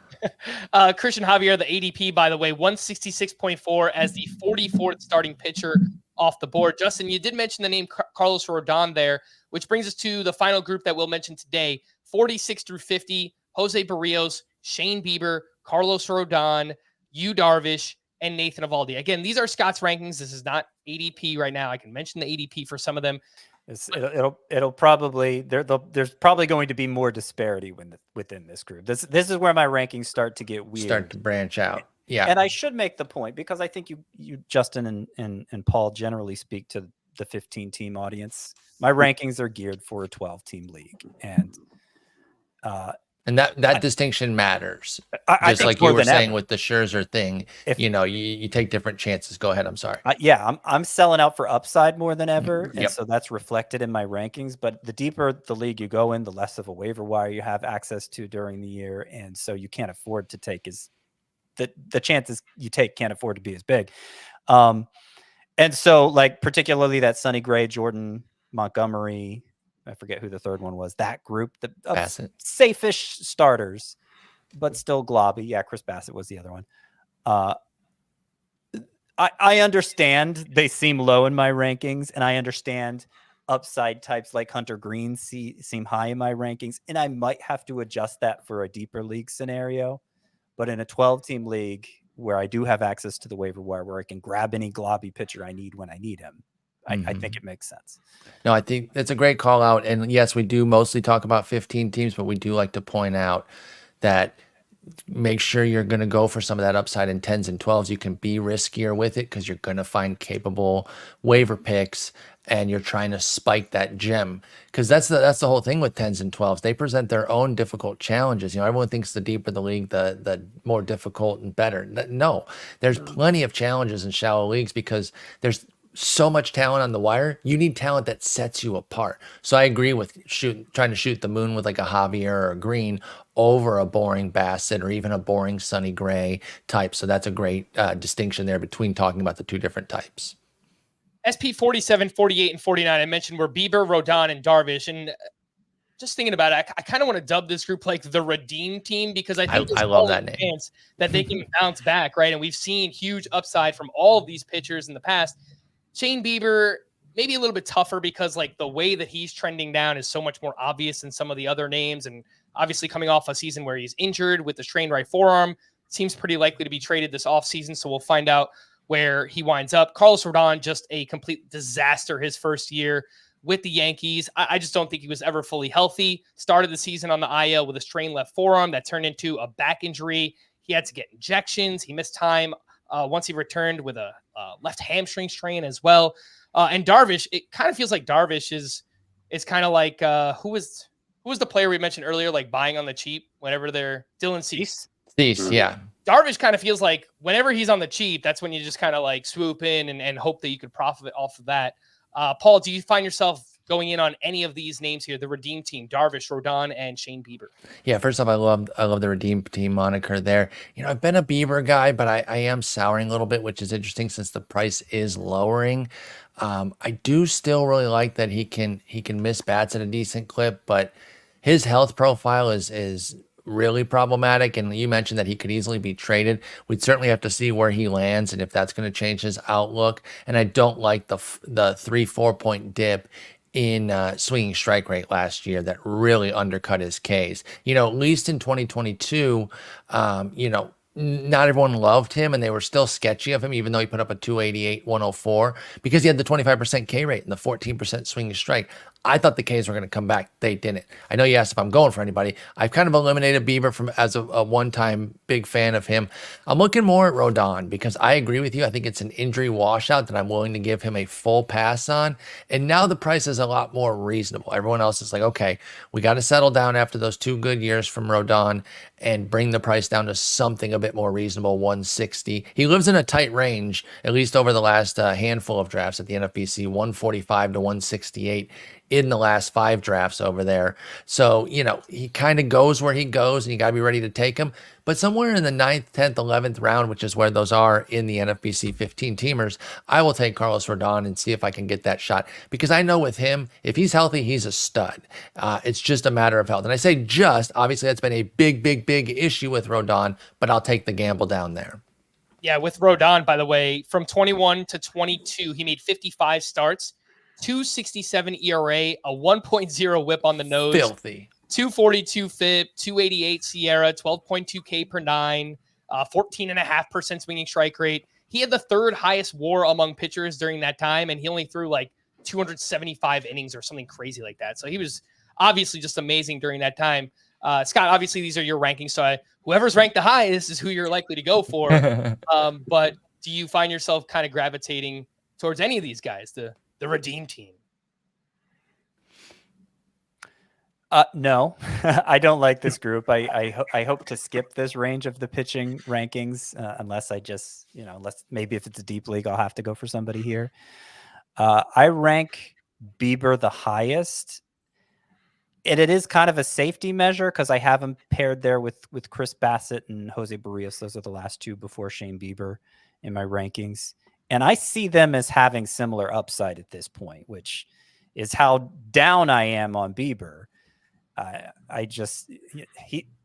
Cristian Javier, the ADP, by the way, 166.4 as the 44th starting pitcher off the board. Justin, you did mention the name Carlos Rodon there, which brings us to the final group that we'll mention today, 46 through 50, Jose Barrios, Shane Bieber, Carlos Rodon, Yu Darvish, and Nathan Eovaldi. Again, these are Scott's rankings. This is not ADP right now. I can mention the ADP for some of them. It'll probably there's probably going to be more disparity within this group. This is where my rankings start to get weird, start to branch out. Yeah, and I should make the point because I think you Justin and Paul generally speak to the 15-team audience. My rankings are geared for a 12-team league, and that distinction matters. I Just like you were saying with the Scherzer thing, if you take different chances. Go ahead. I'm sorry. I'm selling out for upside more than ever, and so that's reflected in my rankings. But the deeper the league you go in, the less of a waiver wire you have access to during the year, and so you can't afford to take the chances you take can't afford to be as big. And so like particularly that Sonny Gray, Jordan Montgomery, I forget who the third one was, that group, the safe-ish starters, but still globby. Yeah, Chris Bassett was the other one. I understand they seem low in my rankings, and I understand upside types like Hunter Greene seem high in my rankings, and I might have to adjust that for a deeper league scenario. But in a 12-team league where I do have access to the waiver wire, where I can grab any globby pitcher I need when I need him, I think it makes sense. No, I think it's a great call out. And yes, we do mostly talk about 15 teams, but we do like to point out that make sure you're going to go for some of that upside in 10s and 12s. You can be riskier with it because you're going to find capable waiver picks and you're trying to spike that gem. Because that's the whole thing with 10s and 12s. They present their own difficult challenges. Everyone thinks the deeper the league, the more difficult and better. No, there's plenty of challenges in shallow leagues because there's so much talent on the wire. You need talent that sets you apart. So I agree with trying to shoot the moon with like a Javier or a Greene over a boring Bassett or even a boring Sonny Gray type. So that's a great distinction there between talking about the two different types. SP 47, 48, and 49, I mentioned were Bieber, Rodon, and Darvish. And just thinking about it, I kind of want to dub this group like the Redeem Team because I think I love that name. Chance that they can bounce back, right? And we've seen huge upside from all of these pitchers in the past. Shane Bieber, maybe a little bit tougher because like the way that he's trending down is so much more obvious than some of the other names. And obviously coming off a season where he's injured with the strained right forearm, seems pretty likely to be traded this offseason. So we'll find out where he winds up. Carlos Rodon, just a complete disaster his first year with the Yankees. I just don't think he was ever fully healthy. Started the season on the IL with a strained left forearm that turned into a back injury. He had to get injections. He missed time once he returned with a left hamstring strain as well. And Darvish, it kind of feels like Darvish is kind of like who was the player we mentioned earlier, like buying on the cheap whenever they're Dylan Cease. Yeah. Darvish kind of feels like whenever he's on the cheap, that's when you just kind of like swoop in and hope that you could profit off of that. Paul, do you find yourself going in on any of these names here, the Redeem Team, Darvish, Rodon, and Shane Bieber? Yeah, first off, I love the Redeem Team moniker there. I've been a Bieber guy, but I am souring a little bit, which is interesting since the price is lowering. I do still really like that he can miss bats at a decent clip, but his health profile is really problematic. And you mentioned that he could easily be traded. We'd certainly have to see where he lands and if that's going to change his outlook. And I don't like the 3-4 point dip in swinging strike rate last year that really undercut his case. At least in 2022, not everyone loved him and they were still sketchy of him, even though he put up a 288, 104, because he had the 25% K rate and the 14% swinging strike. I thought the Ks were going to come back. They didn't. I know you asked if I'm going for anybody. I've kind of eliminated Bieber from as a one-time big fan of him. I'm looking more at Rodon because I agree with you. I think it's an injury washout that I'm willing to give him a full pass on. And now the price is a lot more reasonable. Everyone else is like, okay, we got to settle down after those 2 good years from Rodon and bring the price down to something a bit more reasonable, 160. He lives in a tight range, at least over the last handful of drafts at the NFBC, 145 to 168 in the last 5 drafts over there. So, he kind of goes where he goes and you got to be ready to take him. But somewhere in the 9th, 10th, 11th round, which is where those are in the NFBC 15 teamers, I will take Carlos Rodon and see if I can get that shot. Because I know with him, if he's healthy, he's a stud. It's just a matter of health. And I say just, obviously that's been a big, big, big issue with Rodon, but I'll take the gamble down there. Yeah, with Rodon, by the way, from 21 to 22, he made 55 starts, 2.67 ERA, a 1.0 whip on the nose. Filthy. 242 FIP, 288 Sierra, 12.2 K per 9, 14.5% swinging strike rate. He had the 3rd highest WAR among pitchers during that time, and he only threw like 275 innings or something crazy like that. So he was obviously just amazing during that time. Scott, obviously these are your rankings, so whoever's ranked the highest is who you're likely to go for. But do you find yourself kind of gravitating towards any of these guys, the Redeem Team? No, I don't like this group. I hope to skip this range of the pitching rankings unless I just, unless maybe if it's a deep league, I'll have to go for somebody here. I rank Bieber the highest. And it is kind of a safety measure because I have him paired there with Chris Bassett and Jose Barrios. Those are the last 2 before Shane Bieber in my rankings. And I see them as having similar upside at this point, which is how down I am on Bieber.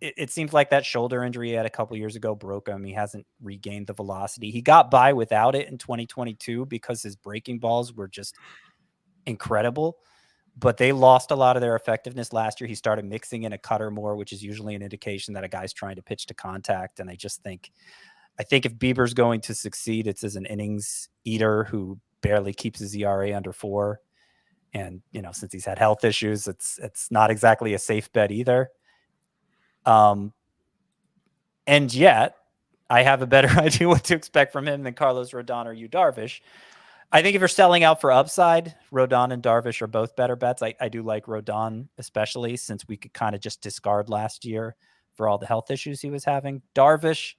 It seems like that shoulder injury he had a couple years ago broke him. He hasn't regained the velocity. He got by without it in 2022 because his breaking balls were just incredible, but they lost a lot of their effectiveness last year. He started mixing in a cutter more, which is usually an indication that a guy's trying to pitch to contact. And I think if Bieber's going to succeed, it's as an innings eater who barely keeps his ERA under 4. And, since he's had health issues, it's not exactly a safe bet either. And yet I have a better idea what to expect from him than Carlos Rodon or Yu Darvish. I think if you're selling out for upside, Rodon and Darvish are both better bets. I do like Rodon, especially since we could kind of just discard last year for all the health issues he was having. Darvish,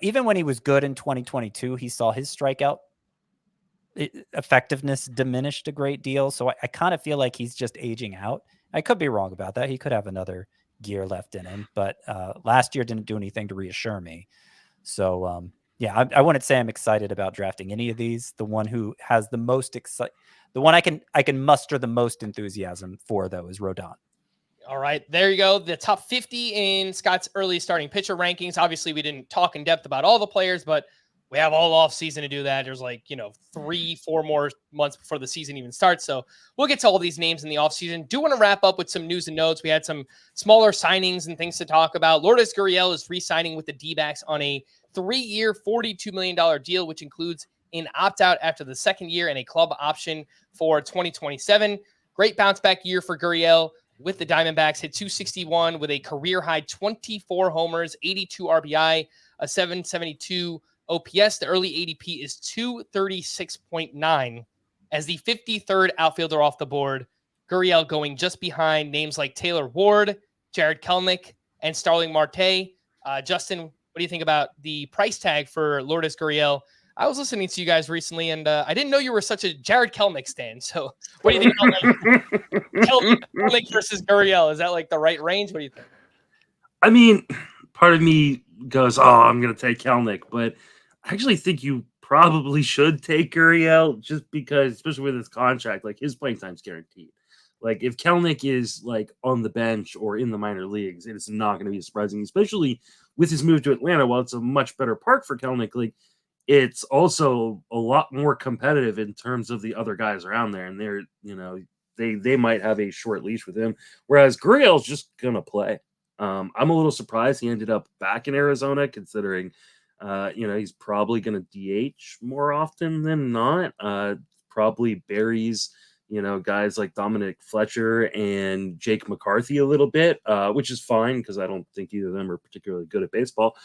even when he was good in 2022, he saw his strikeout effectiveness diminished a great deal. So I kind of feel like he's just aging out. I could be wrong about that. He could have another gear left in him, but last year didn't do anything to reassure me. So yeah, I wouldn't say I'm excited about drafting any of these. The one who has the most the one I can muster the most enthusiasm for, though, is Rodon. All right, there you go. The top 50 in Scott's early starting pitcher rankings. Obviously, we didn't talk in depth about all the players, but we have all off season to do that. There's 3-4 more months before the season even starts. So we'll get to all these names in the off season. Do want to wrap up with some news and notes. We had some smaller signings and things to talk about. Lourdes Gurriel is re-signing with the D-backs on a 3-year, $42 million deal, which includes an opt-out after the 2nd year and a club option for 2027. Great bounce back year for Gurriel with the Diamondbacks. Hit 261 with a career high 24 homers, 82 RBI, a 772 OPS. The early ADP is 236.9 as the 53rd outfielder off the board. Gurriel going just behind names like Taylor Ward, Jared Kelenic, and Starling Marte. Justin, what do you think about the price tag for Lourdes Gurriel? I was listening to you guys recently, and I didn't know you were such a Jared Kelnick stan. So what do you think about Kelnick versus Gurriel? Is that like the right range? What do you think? I mean, part of me goes, "Oh, I'm going to take Kelnick," but I actually think you probably should take Gurriel just because, especially with his contract, like his playing time's guaranteed. Like if Kelnick is like on the bench or in the minor leagues, it is not going to be surprising, especially with his move to Atlanta. While it's a much better park for Kelnick, like it's also a lot more competitive in terms of the other guys around there, and they're they might have a short leash with him, whereas Gurriel's just going to play. I'm a little surprised he ended up back in Arizona, considering he's probably going to DH more often than not. Probably buries guys like Dominic Fletcher and Jake McCarthy a little bit, which is fine because I don't think either of them are particularly good at baseball.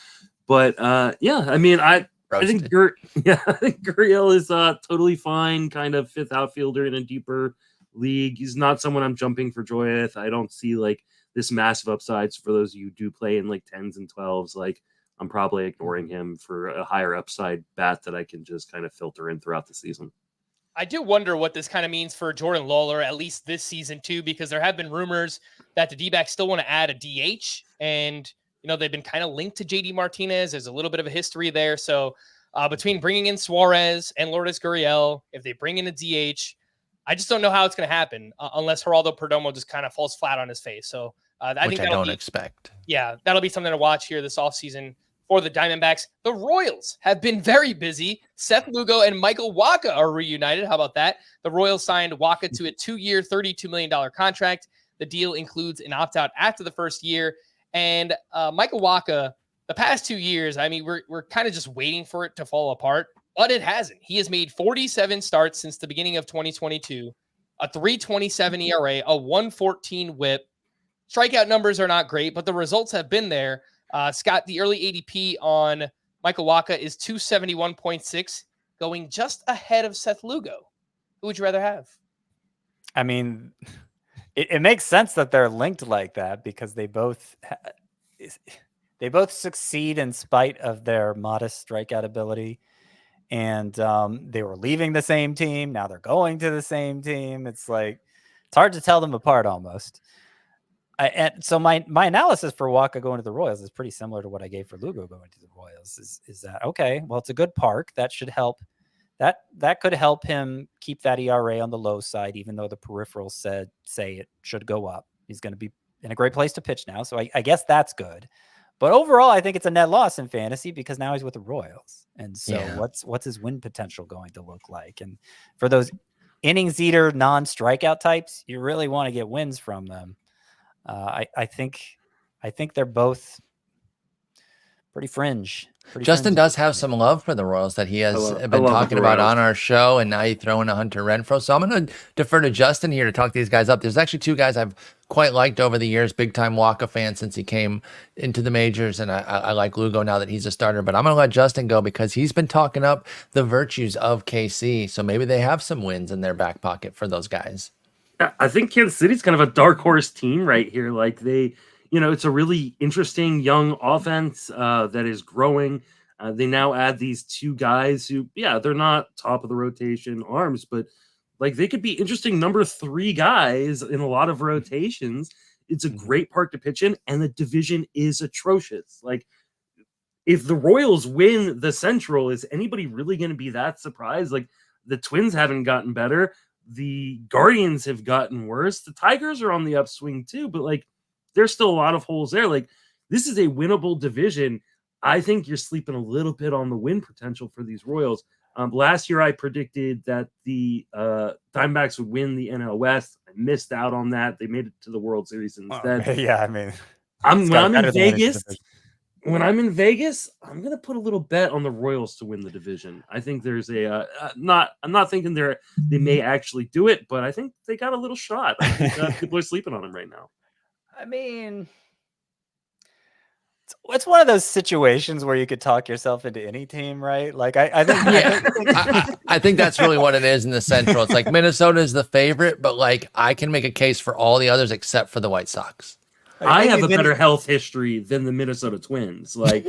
But yeah, I mean, I think Gurriel is totally fine, kind of fifth outfielder in a deeper league. He's not someone I'm jumping for joy with. I don't see like this massive upsides for those of you who do play in like 10s and 12s. Like I'm probably ignoring him for a higher upside bat that I can just kind of filter in throughout the season. I do wonder what this kind of means for Jordan Lawler, at least this season too, because there have been rumors that the D-backs still want to add a DH, and they've been kind of linked to JD Martinez. There's a little bit of a history there. So between bringing in Suarez and Lourdes Gurriel, if they bring in a DH, I just don't know how it's going to happen unless Geraldo Perdomo just kind of falls flat on his face. So I don't expect. Yeah, that'll be something to watch here this offseason for the Diamondbacks. The Royals have been very busy. Seth Lugo and Michael Wacha are reunited. How about that? The Royals signed Wacha to a 2-year, $32 million contract. The deal includes an opt-out after the first year. And Michael Wacha, the past 2 years, I mean, we're kind of just waiting for it to fall apart, but it hasn't. He has made 47 starts since the beginning of 2022, a 3.27 ERA, a 1.14 WHIP. Strikeout numbers are not great, but the results have been there. Scott, the early ADP on Michael Wacha is 271.6, going just ahead of Seth Lugo. Who would you rather have? I mean, it makes sense that they're linked like that because they both succeed in spite of their modest strikeout ability. And they were leaving the same team. Now they're going to the same team. It's hard to tell them apart almost. And so my analysis for Wacha going to the Royals is pretty similar to what I gave for Lugo going to the Royals. Is that okay? Well, it's a good park that should help. That could help him keep that ERA on the low side, even though the peripherals say it should go up. He's going to be in a great place to pitch now, so I guess that's good. But overall, I think it's a net loss in fantasy because now he's with the Royals, and so what's his win potential going to look like? And for those innings eater, non-strikeout types, you really want to get wins from them. I think they're both pretty fringe. Justin does have some love for the Royals that he has been talking about on our show, and now you throw in a Hunter Renfroe. So I'm going to defer to Justin here to talk these guys up. There's actually two guys I've quite liked over the years, big-time Wacha fan since he came into the majors, and I like Lugo now that he's a starter. But I'm going to let Justin go because he's been talking up the virtues of KC, so maybe they have some wins in their back pocket for those guys. I think Kansas City's kind of a dark horse team right here. Like it's a really interesting young offense that is growing. They now add these two guys who, they're not top of the rotation arms, but like they could be interesting number 3 guys in a lot of rotations. It's a great park to pitch in, and the division is atrocious. Like if the Royals win the Central, is anybody really going to be that surprised? Like the Twins haven't gotten better. The Guardians have gotten worse. The Tigers are on the upswing too, but like there's still a lot of holes there. Like this is a winnable division. I think you're sleeping a little bit on the win potential for these Royals. Last year I predicted that the Diamondbacks would win the NL West. I missed out on that. They made it to the World Series instead. Yeah, I mean, when I'm in Vegas, I'm going to put a little bet on the Royals to win the division. I think there's I'm not thinking they may actually do it, but I think they got a little shot. I think people are sleeping on them right now. I mean, it's one of those situations where you could talk yourself into any team, right? Like I think, I think that's really what it is in the Central. It's like Minnesota is the favorite, but like I can make a case for all the others except for the White Sox. I have a Maybe better health history than the Minnesota Twins. Like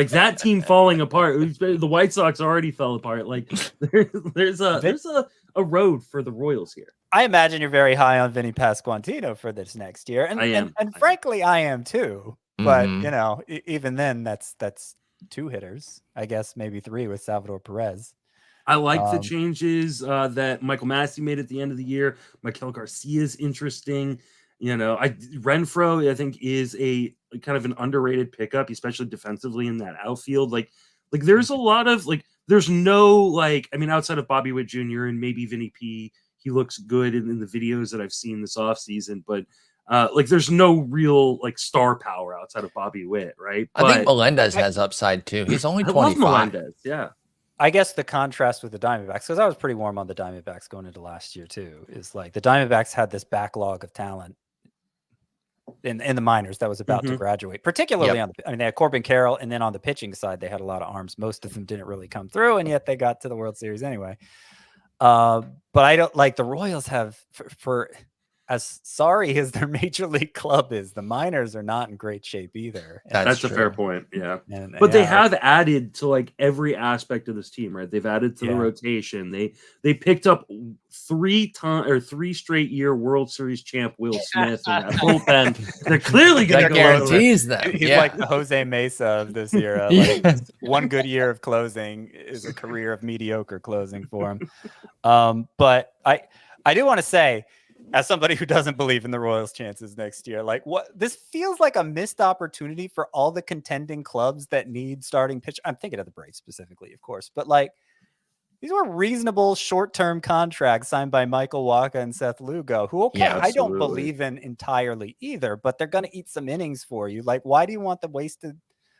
that team falling apart. The White Sox already fell apart. Like there's a road for the Royals here. I imagine you're very high on Vinny Pasquantino for this next year, and I am. and frankly, I am too. But Mhm. you know, even then, that's 2 hitters, I guess, maybe 3 with Salvador Perez. I like the changes that Michael Massey made at the end of the year. Maikel Garcia is interesting. You know, Renfroe, I think, is a kind of an underrated pickup, especially defensively in that outfield. Like there's a lot of there's no I mean, outside of Bobby Witt Jr. and maybe Vinny P, he looks good in the videos that I've seen this offseason, but there's no real star power outside of Bobby Witt, right? I think Melendez has upside too. He's only 25. I love Melendez, yeah. I guess the contrast with the Diamondbacks, because I was pretty warm on the Diamondbacks going into last year too, is the Diamondbacks had this backlog of talent in the minors that was about to graduate, particularly on the, I mean, they had Corbin Carroll, and then on the pitching side, they had a lot of arms. Most of them didn't really come through, and yet they got to the World Series anyway. But I don't the Royals have for as sorry as their major league club is, the minors are not in great shape either. That's a fair point. Yeah. But they have added to every aspect of this team, right? They've added to the rotation. They picked up 3 straight year World Series champ Will Smith and that bullpen. They're clearly going to guarantees them. He's like the Jose Mesa of this era. One good year of closing is a career of mediocre closing for him. But I do want to say, as somebody who doesn't believe in the Royals' chances next year, this feels like a missed opportunity for all the contending clubs that need starting pitch. I'm thinking of the Braves specifically, of course, but these were reasonable short-term contracts signed by Michael Wacha and Seth Lugo, who I don't believe in entirely either, but they're going to eat some innings for you. Why do you want them wasted?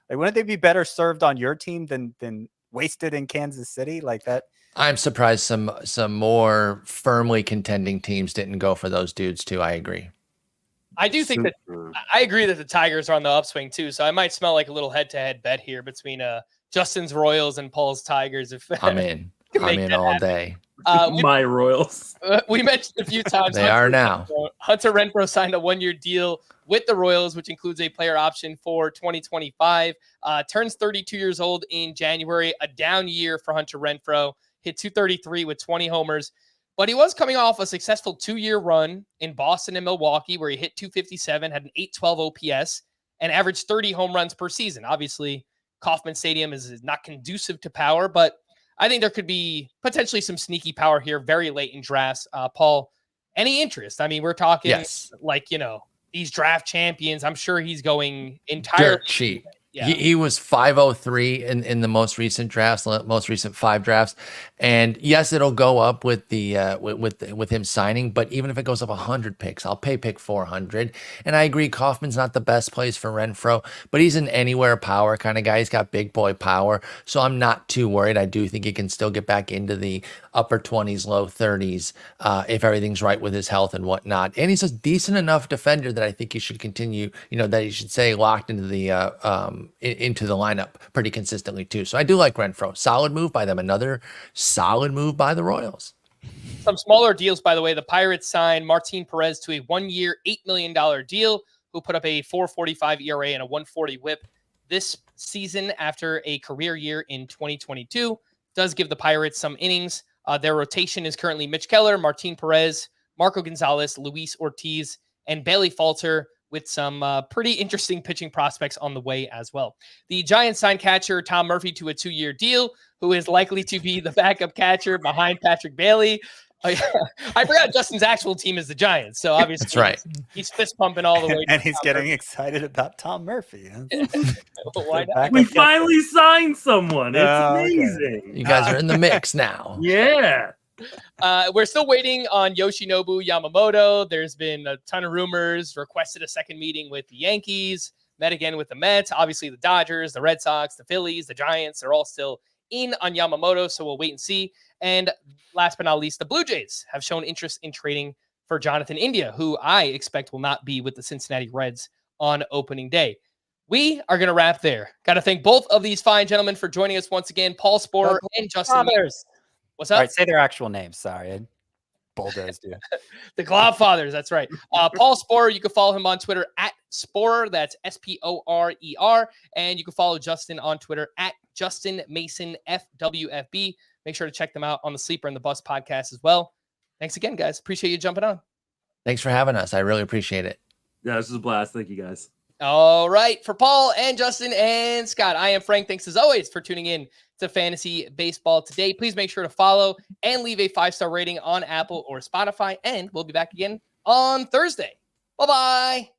Wouldn't they be better served on your team than wasted in Kansas City like that? I'm surprised some more firmly contending teams didn't go for those dudes too. I agree. I do think I agree that the Tigers are on the upswing too. So I might smell like a little head-to-head bet here between Justin's Royals and Paul's Tigers. If I'm in, all day. My Royals. We mentioned a few times. They are now. Hunter Renfroe signed a 1-year deal with the Royals, which includes a player option for 2025. Turns 32 years old in January. A down year for Hunter Renfroe. Hit 233 with 20 homers. But he was coming off a successful 2-year run in Boston and Milwaukee, where he hit 257, had an 812 OPS, and averaged 30 home runs per season. Obviously, Kauffman Stadium is not conducive to power, but I think there could be potentially some sneaky power here very late in drafts. Paul, any interest? I mean, we're talking these draft champions. I'm sure he's going entirely dirt cheap. Yeah. He was 503 in the most recent drafts, most recent 5 drafts, and yes, it'll go up with the with him signing. But even if it goes up 100 picks, I'll pay pick 400. And I agree, Kauffman's not the best place for Renfroe, but he's an anywhere power kind of guy. He's got big boy power, so I'm not too worried. I do think he can still get back into the upper 20s, low 30s if everything's right with his health and whatnot. And he's a decent enough defender that I think he should continue. That he should stay locked into the lineup pretty consistently too. So I do like Renfroe. Solid move by them. Another solid move by the Royals. Some smaller deals, by the way. The Pirates signed Martin Perez to a 1-year, $8 million deal, who put up a 4.45 ERA and a 1.40 WHIP this season after a career year in 2022. Does give the Pirates some innings. Their rotation is currently Mitch Keller, Martin Perez, Marco Gonzalez, Luis Ortiz, and Bailey Falter, with some pretty interesting pitching prospects on the way as well. The Giants signed catcher Tom Murphy to a 2-year deal, who is likely to be the backup catcher behind Patrick Bailey. I forgot Justin's actual team is the Giants, so obviously that's right. He's fist pumping all the way. And he's getting excited about Tom Murphy. Why not? We finally signed someone. It's amazing. Okay. You guys are in the mix now. Yeah. We're still waiting on Yoshinobu Yamamoto. There's been a ton of rumors, requested a second meeting with the Yankees, met again with the Mets. Obviously, the Dodgers, the Red Sox, the Phillies, the Giants are all still in on Yamamoto, so we'll wait and see. And last but not least, the Blue Jays have shown interest in trading for Jonathan India, who I expect will not be with the Cincinnati Reds on opening day. We are going to wrap there. Got to thank both of these fine gentlemen for joining us once again, Paul Sporer and Justin. What's up? All right, say their actual names. Sorry, I bulldozed you. The GLOB Fathers, that's right. Paul Sporer, you can follow him on Twitter at Sporer. That's Sporer. And you can follow Justin on Twitter at Justin Mason FWFB. Make sure to check them out on the Sleeper and the Bus podcast as well. Thanks again, guys. Appreciate you jumping on. Thanks for having us. I really appreciate it. Yeah, this was a blast. Thank you, guys. All right. For Paul and Justin and Scott, I am Frank. Thanks as always for tuning in to Fantasy Baseball today. Please make sure to follow and leave a 5-star rating on Apple or Spotify. And we'll be back again on Thursday. Bye-bye.